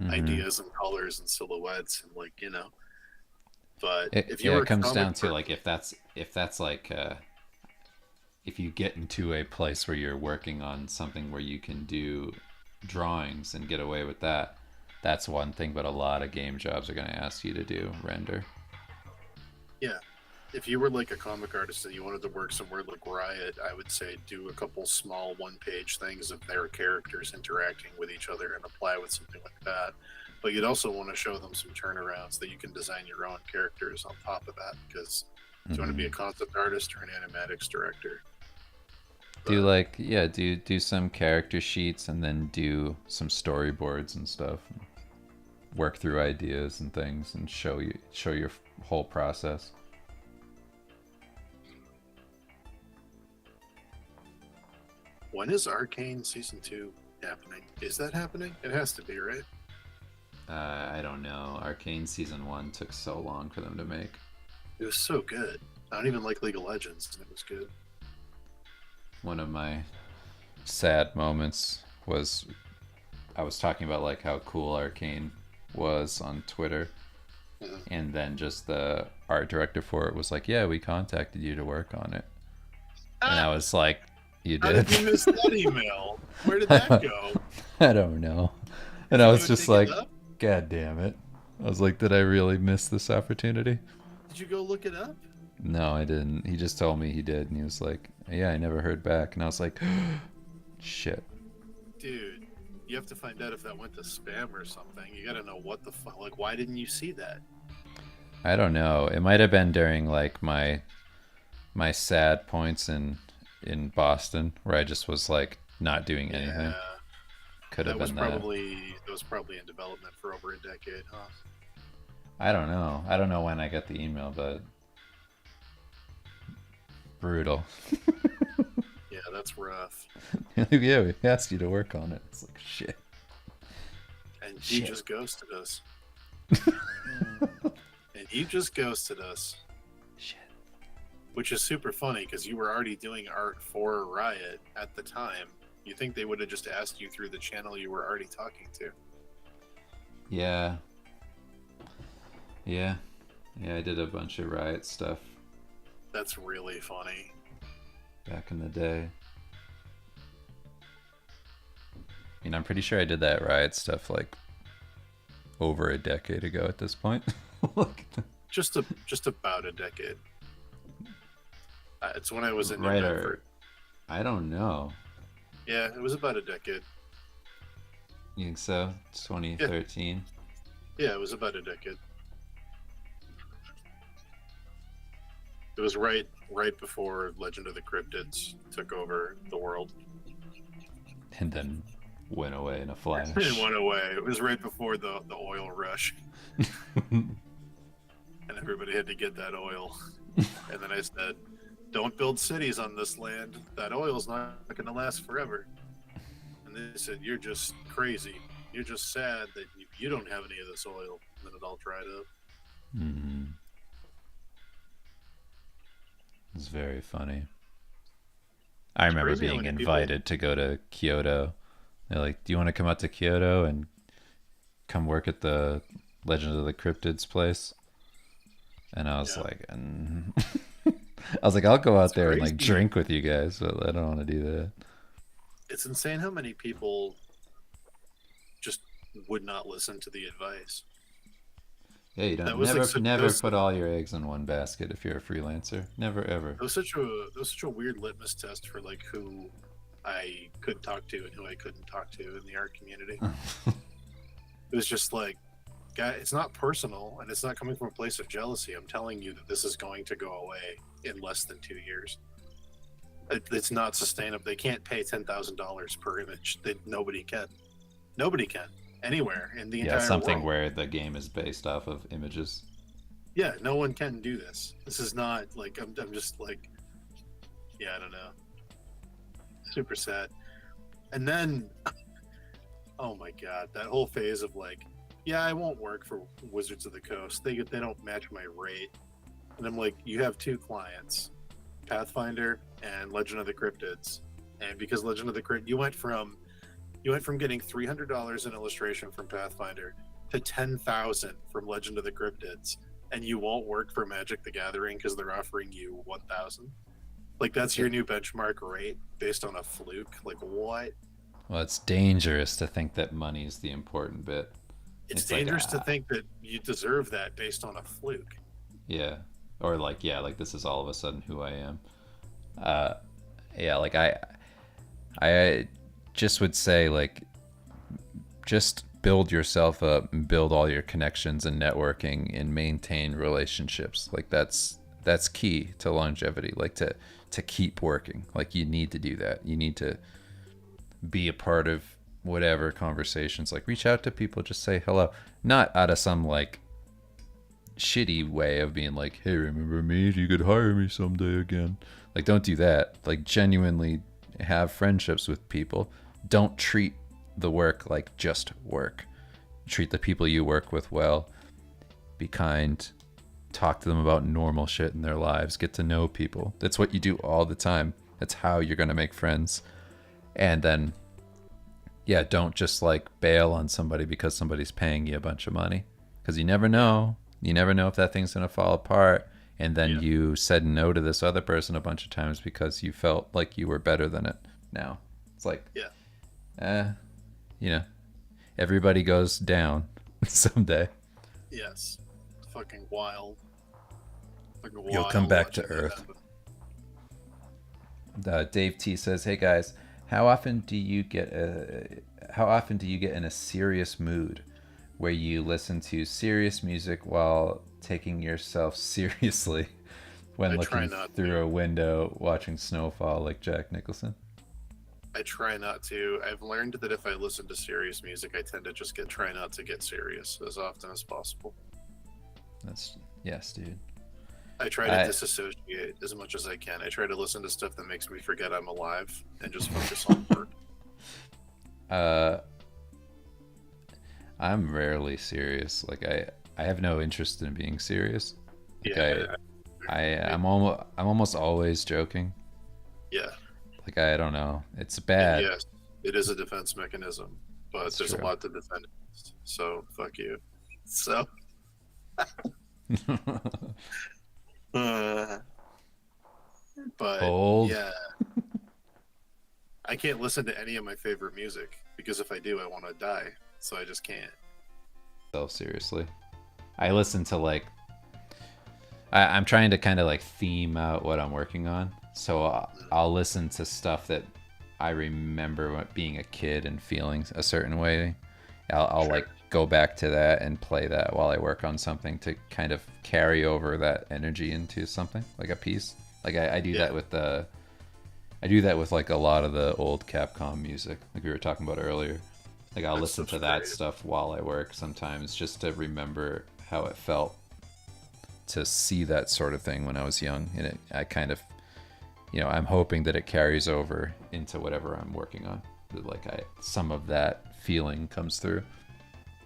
Mm-hmm. Ideas and colors and silhouettes and like, you know. But It, if you yeah, were it a comes comic down to book, like if that's like if you get into a place where you're working on something where you can do drawings and get away with that, that's one thing. But a lot of game jobs are going to ask you to do render. yeah. If you were like a comic artist and you wanted to work somewhere like Riot, I would say do a couple small one-page things of their characters interacting with each other and apply with something like that. But you'd also want to show them some turnarounds that you can design your own characters on top of that. Because if you want to be Mm-hmm. a concept artist or an animatics director, Do but like yeah, do some character sheets and then do some storyboards and stuff. Work through ideas and things and show your whole process. when is Arcane season 2 happening? Is that happening? It has to be, right? I don't know. Arcane season 1 took so long for them to make. It was so good. I don't even like League of Legends, and it was good. One of my sad moments was I was talking about like how cool Arcane was on Twitter, Mhm. and then just the art director for it was like, "Yeah, we contacted you to work on it," and I Ah, was like, "You how did?" did you miss that email? Where did that go? I don't know, and Did I you was go just dig it like, up? "God damn it!" I was like, "Did I really miss this opportunity?" Did you go look it up? No, I didn't. He just told me he did, and he was like, "Yeah, I never heard back," and I was like, "Shit." Dude, you have to find out if that went to spam or something. You gotta know what the fuck. Like, why didn't you see that? I don't know. It might have been during like my sad points in Boston where I just was like not doing anything. Yeah, Could have been that. that was probably in development for over a decade, huh? I don't know. I don't know when I got the email, but brutal. Yeah, that's rough. Yeah, we asked you to work on it. It's like shit. And you Shit. just ghosted us. And you just ghosted us. Shit. Which is super funny because you were already doing art for Riot at the time. You think they would have just asked you through the channel you were already talking to? Yeah. Yeah. Yeah, I did a bunch of Riot stuff That's really funny. back in the day. I mean, I'm pretty sure I did that Riot stuff like over a decade ago at this point. Like, Just about a decade. It's when I was in New right Bedford. or I don't know. Yeah, it was about a decade. You think so? 2013. Yeah, it was about a decade. It was right before Legend of the Cryptids took over the world. And then went away in a flash. It went away. It was right before the oil rush, and everybody had to get that oil. And then I said, "Don't build cities on this land. That oil's not going to last forever." And they said, "You're just crazy. You're just sad that you don't have any of this oil." And then it all dried up. Mm-hmm. It's very funny. I remember Crazy how being many people. invited to go to Kyoto. They're like, "Do you want to come out to Kyoto and come work at the Legend of the Cryptids place?" And I was Yeah, like, I was like, "I'll go it's out there and like crazy. drink with you guys, but I don't want to do that." It's insane how many people just would not listen to the advice. Yeah, you That don't was like never put all your eggs in one basket if you're a freelancer. Never ever. that was such a weird litmus test for like who I could talk to and who I couldn't talk to in the art community. It was just like, guy, it's not personal and it's not coming from a place of jealousy. I'm telling you that this is going to go away in less than 2 years. It's not sustainable. They can't pay $10,000 per image. Nobody can. Nobody can. anywhere in the Yeah, entire something world. where the game is based off of images. Yeah, no one can do this. This is not like I'm just like, yeah, I don't know. Super sad. And then, oh my god, that whole phase of like, yeah, I won't work for Wizards of the Coast. They don't match my rate. And I'm like, you have two clients, Pathfinder and Legend of the Cryptids. And because Legend of the Crypt, you went from getting $300 in illustration from Pathfinder to 10,000 from Legend of the Cryptids, and you won't work for Magic the Gathering because they're offering you 1,000. Like that's Yeah. your new benchmark rate based on a fluke. Like what? Well, it's dangerous to think that money is the important bit. It's It's like, dangerous to think that you deserve that based on a fluke. yeah. Or like, yeah, like this is all of a sudden who I am. Uh, yeah, like I just would say like, just build yourself up and build all your connections and networking and maintain relationships. Like that's key to longevity. Like to keep working. Like you need to do that. You need to be a part of whatever conversations. Like reach out to people, just say hello. Not out of some like shitty way of being like, hey, remember me? You could hire me someday again. Like don't do that. Like genuinely have friendships with people. Don't treat the work like just work. Treat the people you work with well. Be kind. Talk to them about normal shit in their lives. Get to know people. That's what you do all the time. That's how you're going to make friends. And then, yeah, don't just like bail on somebody because somebody's paying you a bunch of money. Because you never know. You never know if that thing's going to fall apart. And then Yeah. you said no to this other person a bunch of times because you felt like you were better than it. Now, it's like, Yeah. eh, you know, everybody goes down someday. Yes. It's fucking wild. Fucking You'll wild come back to watching that Earth. happen. Dave T says, "Hey guys, how often do you get in a serious mood where you listen to serious music while taking yourself seriously when I try looking not through to. a window watching snowfall like Jack Nicholson?" I try not to. I've learned that if I listen to serious music, I tend to just try not to get serious as often as possible. That's yes, dude. I try to I disassociate as much as I can. I try to listen to stuff that makes me forget I'm alive and just focus on work. uh I'm rarely serious. Like I have no interest in being serious. Like Yeah, I'm almost always joking. yeah, Like I don't know. It's and bad. yes, it is a defense mechanism, but It's there's a true. lot to defend against. So fuck you. So, uh, but Bold. yeah, I can't listen to any of my favorite music because if I do, I want to die. So I just can't. Self seriously. I listen to like I'm trying to kind of like theme out what I'm working on. So I'll listen to stuff that I remember being a kid and feeling a certain way. I'll Sure. like go back to that and play that while I work on something to kind of carry over that energy into something like a piece. Like I do Yeah, that with the I do that with like a lot of the old Capcom music, like we were talking about earlier. Like I'll that listen stuff's to that great. stuff while I work sometimes just to remember how it felt to see that sort of thing when I was young. And I kind of, I'm hoping that it carries over into whatever I'm working on. That like some of that feeling comes through.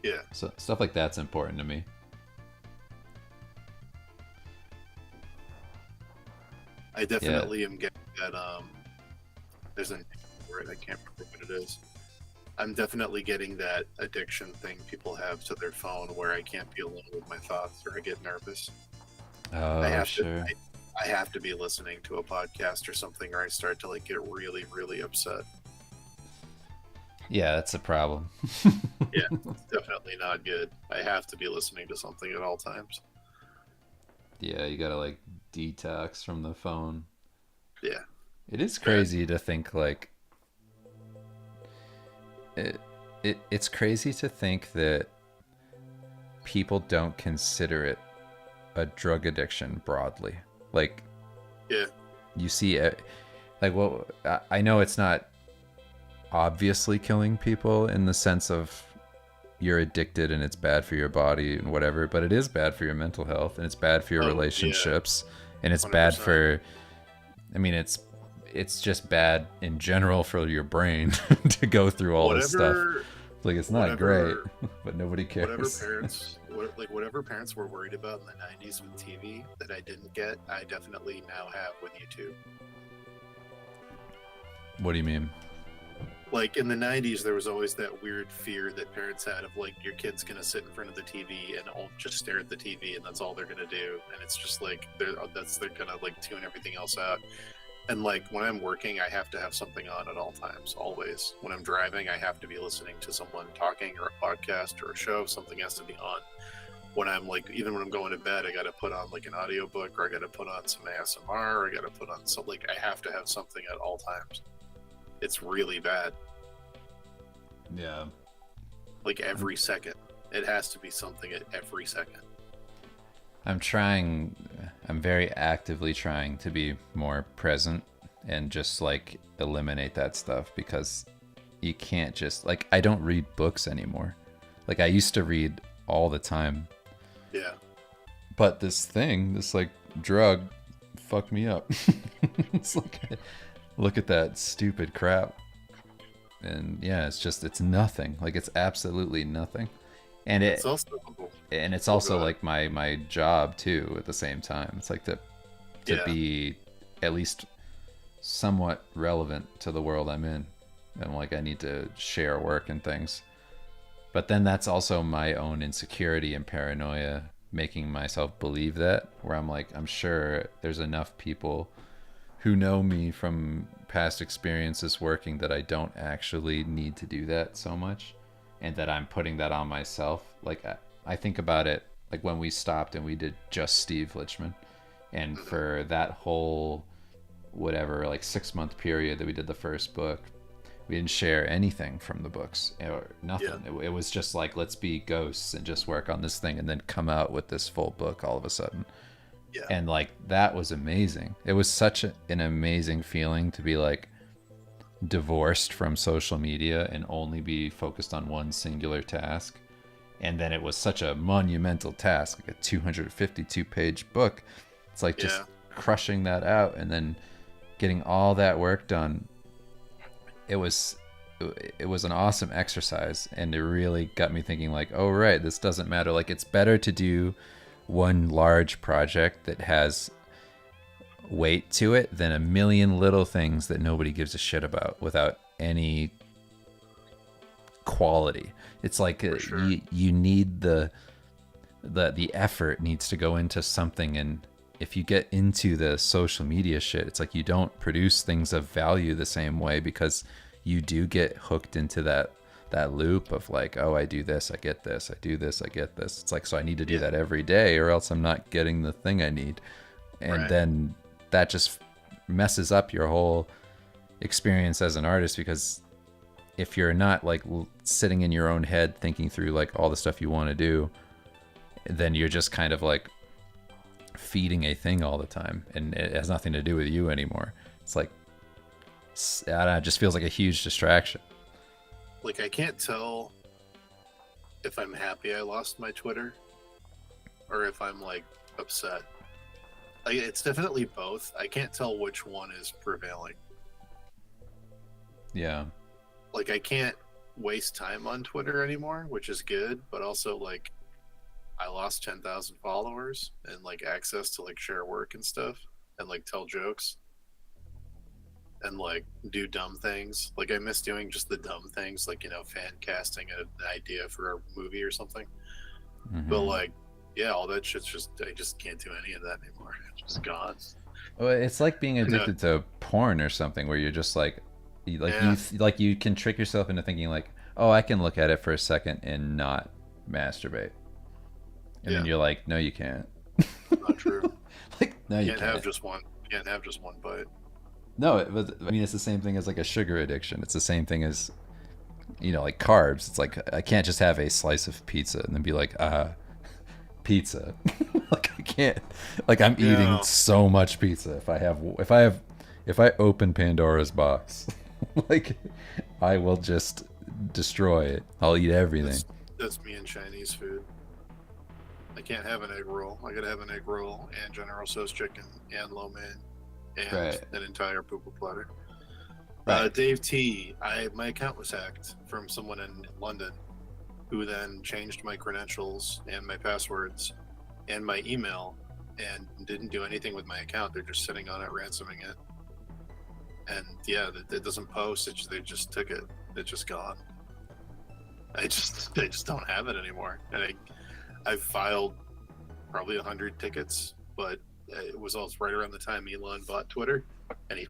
Yeah, So stuff like that's important to me. I Yeah. definitely am getting that. There's a name for it. I can't remember what it is. I'm definitely getting that addiction thing people have to their phone where I can't be alone with my thoughts or I get nervous. I Oh, have to sure. I have to be listening to a podcast or something or I start to like get really, really upset. Yeah, that's a problem. Yeah, it's definitely not good. I have to be listening to something at all times. Yeah, you gotta like detox from the phone. Yeah, It is it's bad. crazy to think like it, it's crazy to think that people don't consider it a drug addiction broadly. Like Yeah, you see it, like well, I know it's not obviously killing people in the sense of you're addicted and it's bad for your body and whatever, but it is bad for your mental health and it's bad for your Oh yeah, relationships and it's bad 100%. for, I mean, it's just bad in general for your brain to go through all this stuff. Whatever, Like, it's not great, whatever, but nobody whatever cares. parents, whatever parents were worried about in the '90s with TV that I didn't get, I definitely now have with YouTube. What do you mean? Like in the '90s, there was always that weird fear that parents had of like your kid's gonna sit in front of the TV and just stare at the TV and that's all they're gonna do, and it's just like they're gonna like tune everything else out. And like when I'm working, I have to have something on at all times, always. When I'm driving, I have to be listening to someone talking or a podcast or a show. Something has to be on. When I'm like, even when I'm going to bed, I got to put on like an audiobook or I got to put on some ASMR or I got to put on some, like, I have to have something at all times. It's really bad. Yeah. Like every second. It has to be something at every second. I'm very actively trying to be more present and just like eliminate that stuff because you can't just, like, I don't read books anymore. Like, I used to read all the time. Yeah. But this like drug fucked me up. It's like, look at that stupid crap. And yeah, it's nothing. Like, it's absolutely nothing. And it's also like my job too at the same time. It's like to be at least somewhat relevant to the world I'm in. And like, I need to share work and things. But then that's also my own insecurity and paranoia making myself believe that, where I'm like, I'm sure there's enough people who know me from past experiences working that I don't actually need to do that so much, and that I'm putting that on myself. Like, I think about it like when we stopped and we did just Steve Lichman, and for that whole whatever, like 6-month period that we did the first book, we didn't share anything from the books or nothing. It was just like, let's be ghosts and just work on this thing and then come out with this full book all of a sudden. Yeah. And like, that was amazing. It was such an amazing feeling to be like divorced from social media and only be focused on one singular task. And then it was such a monumental task, like a 252 page book. It's like just crushing that out and then getting all that work done. It was an awesome exercise, and it really got me thinking like, oh right, this doesn't matter. Like, it's better to do one large project that has weight to it than a million little things that nobody gives a shit about without any quality. It's like you need the effort needs to go into something, and if you get into the social media shit, it's like you don't produce things of value the same way, because you do get hooked into that loop of like, oh, I do this, I get this, I do this, I get this. It's like, so I need to do that every day or else I'm not getting the thing I need. And then that just messes up your whole experience as an artist, because if you're not like sitting in your own head thinking through like all the stuff you want to do, then you're just kind of like feeding a thing all the time, and it has nothing to do with you anymore. It's like, I don't know, it just feels like a huge distraction. Like, I can't tell if I'm happy I lost my Twitter or if I'm like upset. Like, it's definitely both. I can't tell which one is prevailing. Yeah. Like, I can't waste time on Twitter anymore, which is good, but also like I lost 10,000 followers and like access to like share work and stuff and like tell jokes and like do dumb things. Like, I miss doing just the dumb things, like, you know, fan casting an idea for a movie or something. Mm-hmm. But like, yeah, all that shit's just, I just can't do any of that anymore. It's just gone. Well, it's like being addicted to porn or something, where you're just like, you can trick yourself into thinking like, oh, I can look at it for a second and not masturbate, and then you're like, no, you can't. Not true. Like, no, you can't have just one. You can't have just one bite. No, I mean, it's the same thing as like a sugar addiction. It's the same thing as, you know, like carbs. It's like, I can't just have a slice of pizza and then be like, pizza. Like, I can't. Like, I'm eating so much pizza. If I open Pandora's box, like, I will just destroy it. I'll eat everything. That's me and Chinese food. I can't have an egg roll. I gotta have an egg roll and General Tso's chicken and lo mein and Right. an entire poo poo platter. Right. Dave T, my account was hacked from someone in London, who then changed my credentials and my passwords and my email, and didn't do anything with my account. They're just sitting on it, ransoming it. And yeah, it doesn't post. They just took it. It's just gone. I just don't have it anymore. And I've filed probably 100 tickets, but it was also right around the time Elon bought Twitter, and he.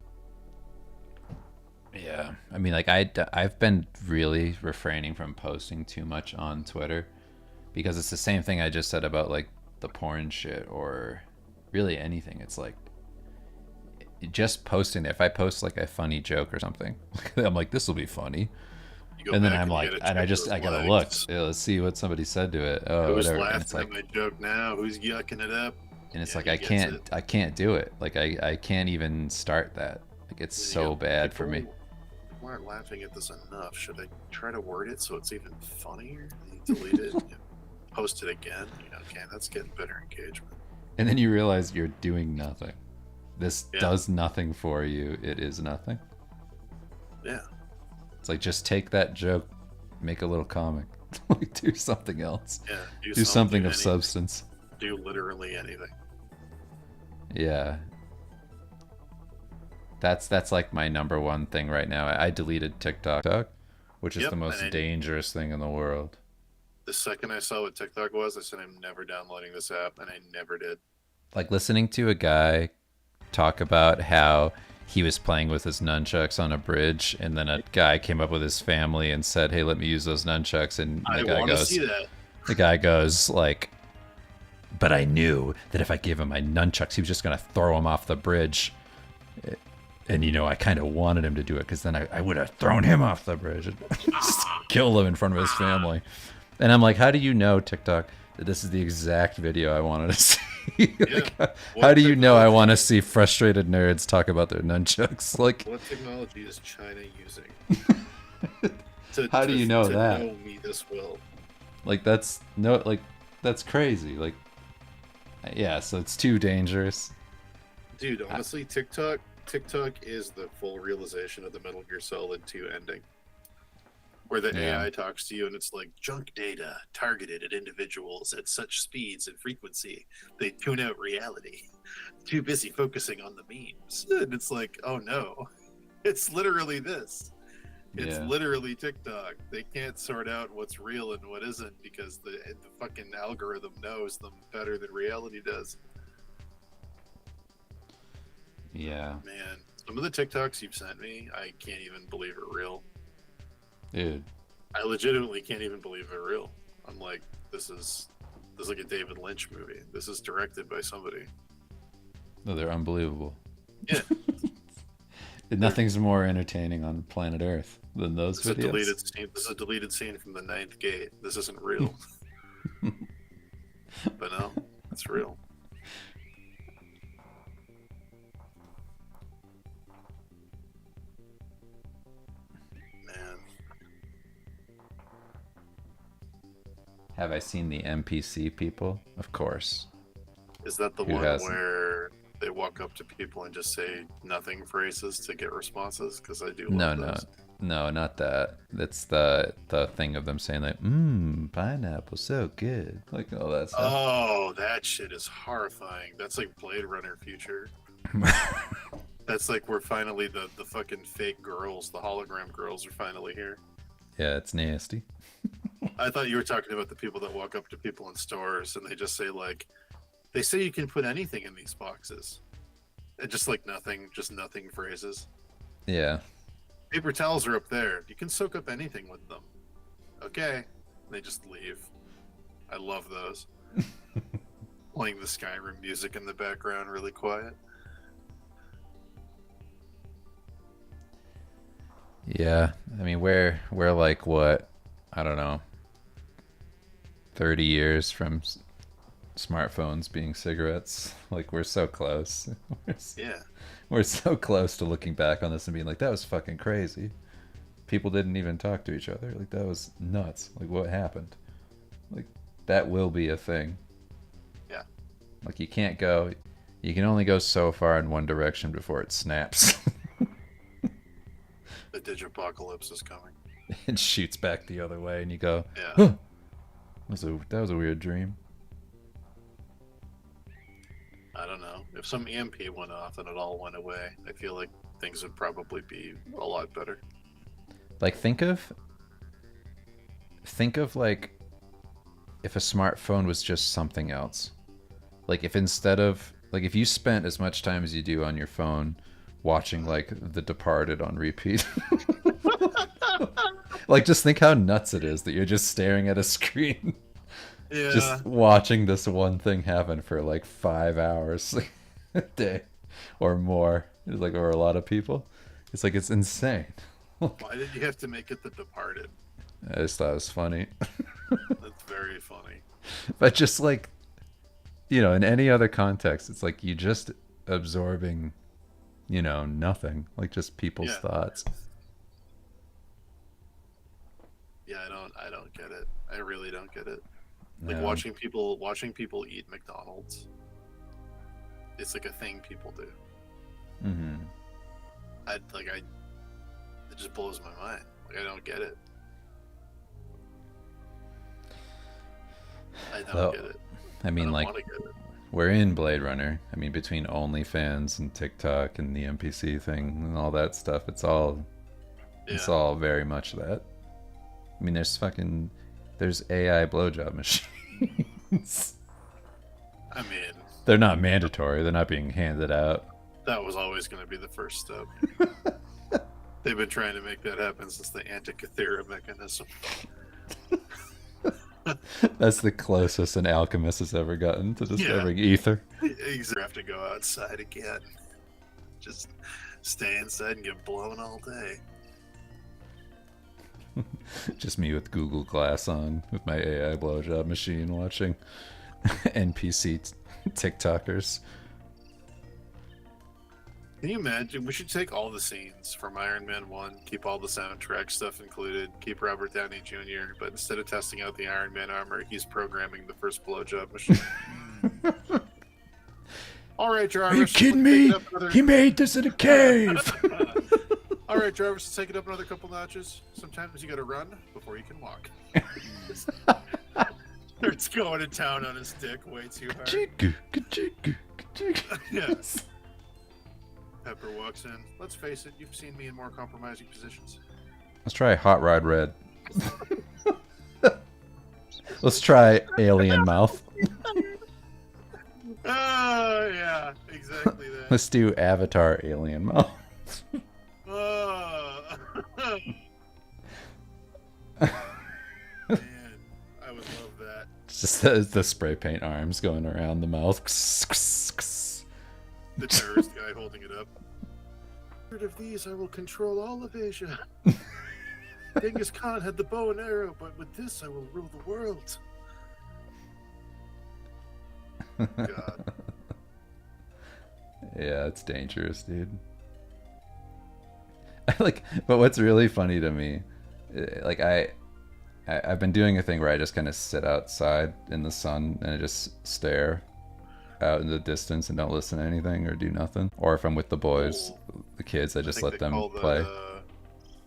Yeah, I mean, like I've been really refraining from posting too much on Twitter because it's the same thing I just said about like the porn shit or really anything. It's like just posting there. If I post like a funny joke or something, I'm like, this will be funny, You go and then back I'm and you like, gotta and I check just those I gotta look. likes. Yeah, let's see what somebody said to it. Oh, Who's whatever. And laughing it's like, at my joke now? Who's yucking it up? like He gets it. I can't do it. Like I can't even start that. Like it's Then you so go, bad for me. people aren't laughing at this enough. Should I try to word it so it's even funnier? You delete it, and post it again. Okay, that's getting better engagement. And then you realize you're doing nothing. This Yeah. does nothing for you. It is nothing. Yeah. It's like just take that joke, make a little comic, like do something else. Yeah. Do something of anything. substance. Do literally anything. Yeah. That's like my number one thing right now. I deleted TikTok, which is Yep, the most and dangerous thing in the world. the second I saw what TikTok was, I said I'm never downloading this app, and I never did. Like listening to a guy talk about how he was playing with his nunchucks on a bridge, and then a guy came up with his family and said, "Hey, let me use those nunchucks." And I want to see that. the guy goes like, "But I knew that if I gave him my nunchucks, he was just gonna throw him off the bridge." And I kind of wanted him to do it because then I would have thrown him off the bridge and just killed him in front of his family. And I'm like, how do you know, TikTok, that this is the exact video I wanted to see? Like, Yeah. how do you know I want to see frustrated nerds talk about their nunchucks? Like, What technology is China using? How do you know to that? know me this well? like that's crazy. Like, yeah, so it's too dangerous. Dude, honestly, TikTok is the full realization of the Metal Gear Solid 2 ending. Where the Yeah. AI talks to you and it's like junk data targeted at individuals at such speeds and frequency, they tune out reality. Too busy focusing on the memes. And it's like, oh no. It's literally this. It's Yeah. literally TikTok. They can't sort out what's real and what isn't because the fucking algorithm knows them better than reality does. Yeah. Man, some of the TikToks you've sent me, I can't even believe are real. Dude. I legitimately can't even believe they're real. I'm like, this is like a David Lynch movie. This is directed by somebody. No, they're unbelievable. Yeah. Nothing's more entertaining on planet Earth than those This is a videos. deleted scene. This is a deleted scene from the Ninth Gate. This isn't real. But no, it's real. Man. Have I seen the NPC people? Of course. Is that the Who one hasn't? where they walk up to people and just say nothing phrases to get responses? Because I do No, love no, those. no, not that. That's the thing of them saying like, pineapple, so good, like all that stuff. Oh, that shit is horrifying. That's like Blade Runner future. That's like we're finally the fucking fake girls, the hologram girls are finally here. Yeah, it's nasty. I thought you were talking about the people that walk up to people in stores and they just say like, they say you can put anything in these boxes. And just like nothing, just nothing phrases. Yeah. Paper towels are up there. You can soak up anything with them. Okay. They just leave. I love those. Playing the Skyrim music in the background, really quiet. Yeah. I mean, we're like what? I don't know. 30 years from smartphones being cigarettes. Like we're so close. Yeah. We're so close to looking back on this and being like, that was fucking crazy. People didn't even talk to each other. Like that was nuts. Like what happened? Like, that will be a thing. Yeah. Like, you can't go. You can only go so far in one direction before it snaps. The digipocalypse is coming. It shoots back the other way, and you go, Yeah. huh. That was a weird dream. I don't know. If some EMP went off and it all went away, I feel like things would probably be a lot better. Like, think of like if a smartphone was just something else. Like, if instead of like if you spent as much time as you do on your phone watching like The Departed on repeat. Like, just think how nuts it is that you're just staring at a screen. Yeah. Just watching this one thing happen for like 5 hours a day or more. It's like, or a lot of people. It's like, it's insane. Why did you have to make it The Departed? I just thought it was funny. That's very funny. But just like, you know, in any other context, it's like you just absorbing, you know, nothing. Like, just people's thoughts. Yeah, I don't get it. I really don't get it. Like, No. watching people eat McDonald's. It's like a thing people do. Mm-hmm. It just blows my mind. Like, I don't get it. I don't get it. I mean, like, wanna get it. we're in Blade Runner. I mean, between OnlyFans and TikTok and the NPC thing and all that stuff, it's all very much that. I mean, there's AI blowjob machines. I mean, They're not mandatory. They're not being handed out. that was always going to be the first step. They've been trying to make that happen since the Antikythera mechanism. That's the closest an alchemist has ever gotten to discovering ether. You have to go outside again. Just stay inside and get blown all day. Just me with Google Glass on, with my AI blowjob machine, watching NPC TikTokers. Can you imagine? We should take all the scenes from Iron Man 1, keep all the soundtrack stuff included, keep Robert Downey Jr., but instead of testing out the Iron Man armor, he's programming the first blowjob machine. All right, Jarvis. Are you kidding me? He made this in a cave! All right, Jarvis, let's take it up another couple notches. Sometimes you gotta run before you can walk. Starts going to town on his dick way too hard. Yes. Pepper walks in. Let's face it, you've seen me in more compromising positions. Let's try Hot Rod Red. Let's try Alien Mouth. Oh, yeah, exactly that. Let's do Avatar Alien Mouth. Oh. Man, I would love that. It's just the spray paint arms going around the mouth. The terrorist guy holding it up. Of these, I will control all of Asia. Genghis Khan had the bow and arrow, but with this, I will rule the world. God. Yeah, it's dangerous, dude. But what's really funny to me, like I've been doing a thing where I just kind of sit outside in the sun and I just stare out in the distance and don't listen to anything or do nothing. Or if I'm with the boys, the kids, I just let them play. I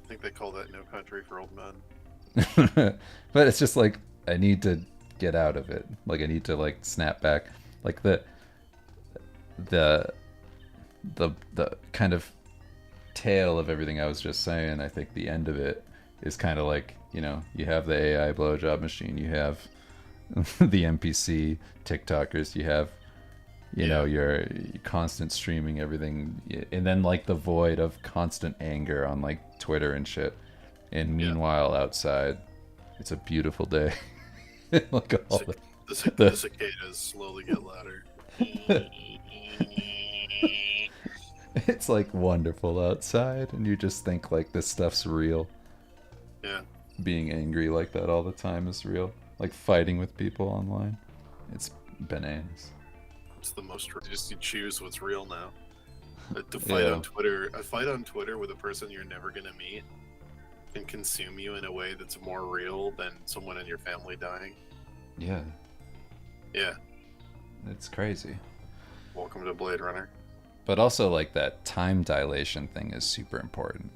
think they call that No Country for Old Men. But it's just like, I need to get out of it. Like, I need to like snap back. Like the kind of tail of everything I was just saying, I think the end of it is kind of like, you know, you have the AI blowjob machine, you have the NPC TikTokers, you have, you know, your constant streaming everything, and then like the void of constant anger on like Twitter and shit. And meanwhile, outside, it's a beautiful day. Look at all the cicadas slowly get louder. It's like wonderful outside, and you just think like this stuff's real. Yeah. Being angry like that all the time is real. Like fighting with people online, it's bananas. It's the most. You choose what's real now. To fight on Twitter, a fight on Twitter with a person you're never gonna meet can consume you in a way that's more real than someone in your family dying. Yeah, Yeah. it's crazy. Welcome to Blade Runner. But also, like, that time dilation thing is super important.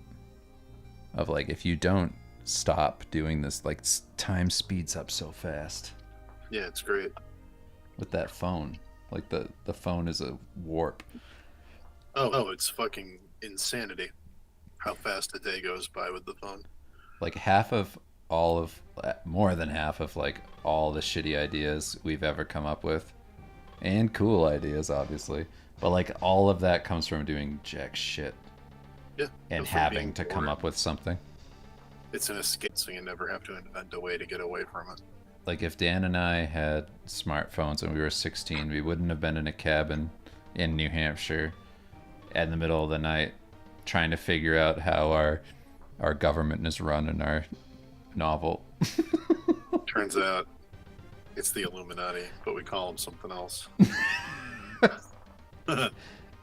Of like, if you don't stop doing this, like, time speeds up so fast Yeah, it's great. with that phone. Like, the phone is a warp. Oh, it's fucking insanity how fast a day goes by with the phone. Like, half of all of, more than half of, like, all the shitty ideas we've ever come up with, and cool ideas, obviously, but like, all of that comes from doing jack shit Yeah. and From having being to come bored. up with something. It's an escape, so you never have to invent a way to get away from it. Like, if Dan and I had smartphones when we were 16, we wouldn't have been in a cabin in New Hampshire in the middle of the night trying to figure out how our government is run in our novel. Turns out it's the Illuminati, but we call them something else.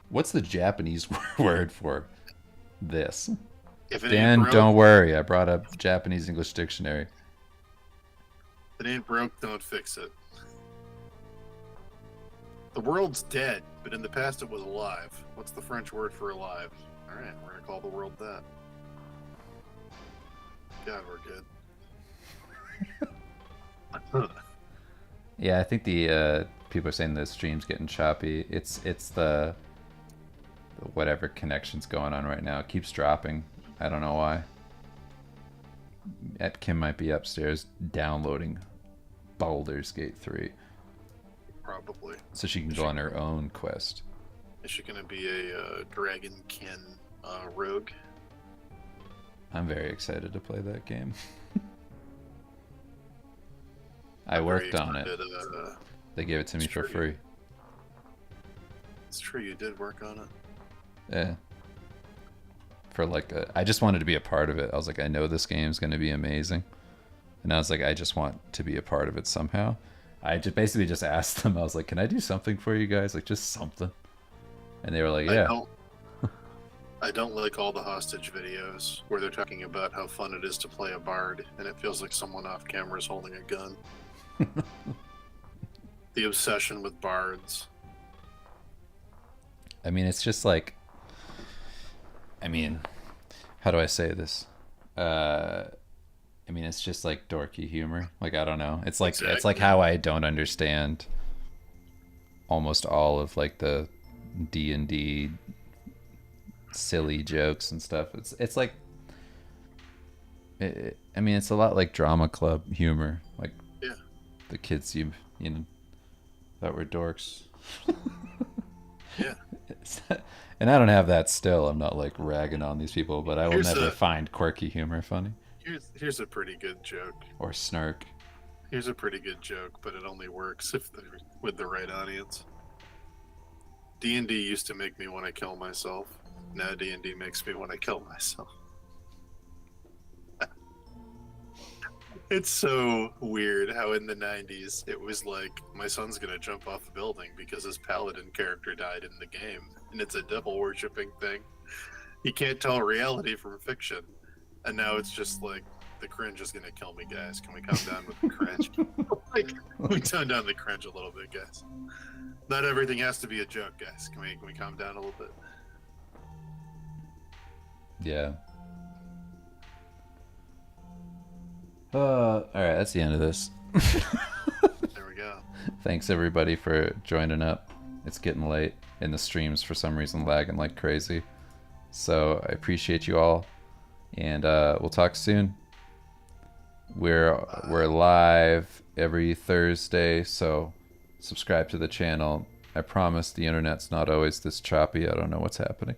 What's the Japanese word for this? If it ain't Dan, broke, don't worry. I brought a Japanese English dictionary. if it ain't broke, don't fix it. The world's dead, but in the past it was alive. What's the French word for alive? All right, we're gonna call the world that. God, we're good. Yeah, I think the people are saying the stream's getting choppy. It's the whatever connection's going on right now. It keeps dropping. I don't know why. Kim might be upstairs downloading Baldur's Gate 3 Probably. so she can go on her own quest. Is she gonna be a Dragonkin rogue? I'm very excited to play that game. I I'm very worked on it. excited, They gave it to me for free. It's true, you did work on it. Yeah. For like I just wanted to be a part of it. I was like, I know this game's going to be amazing. And I was like, I just want to be a part of it somehow. I just basically just asked them, I was like, can I do something for you guys? Like, just something. And they were like, yeah. I don't like all the hostage videos where they're talking about how fun it is to play a bard, and it feels like someone off camera is holding a gun. The obsession with bards. I mean, it's just like, I mean, how do I say this? I mean, it's just like dorky humor. Like, I don't know. It's like Exactly. it's like how I don't understand almost all of like the D&D silly jokes and stuff. It's like I mean, it's a lot like drama club humor. Like, Yeah. the kids you know that were dorks. Yeah. And I don't have that still. I'm not like ragging on these people, but I will Here's never a- find quirky humor funny Here's a pretty good joke. or snark. Here's a pretty good joke, but it only works if they're with the right audience. D&D used to make me want to kill myself. Now D&D makes me want to kill myself. It's so weird how in the 90s it was like, my son's gonna jump off a building because his paladin character died in the game, and it's a devil worshipping thing. He can't tell reality from fiction. And now it's just like, the cringe is gonna kill me, guys. Can we calm down with the cringe? Like, we tone down the cringe a little bit, guys. Not everything has to be a joke, guys. Can we calm down a little bit? Yeah. All right, that's the end of this. There we go. Thanks everybody for joining up. It's getting late, and the streams for some reason lagging like crazy. So I appreciate you all, and we'll talk soon. We're live every Thursday, so subscribe to the channel. I promise the internet's not always this choppy. I don't know what's happening.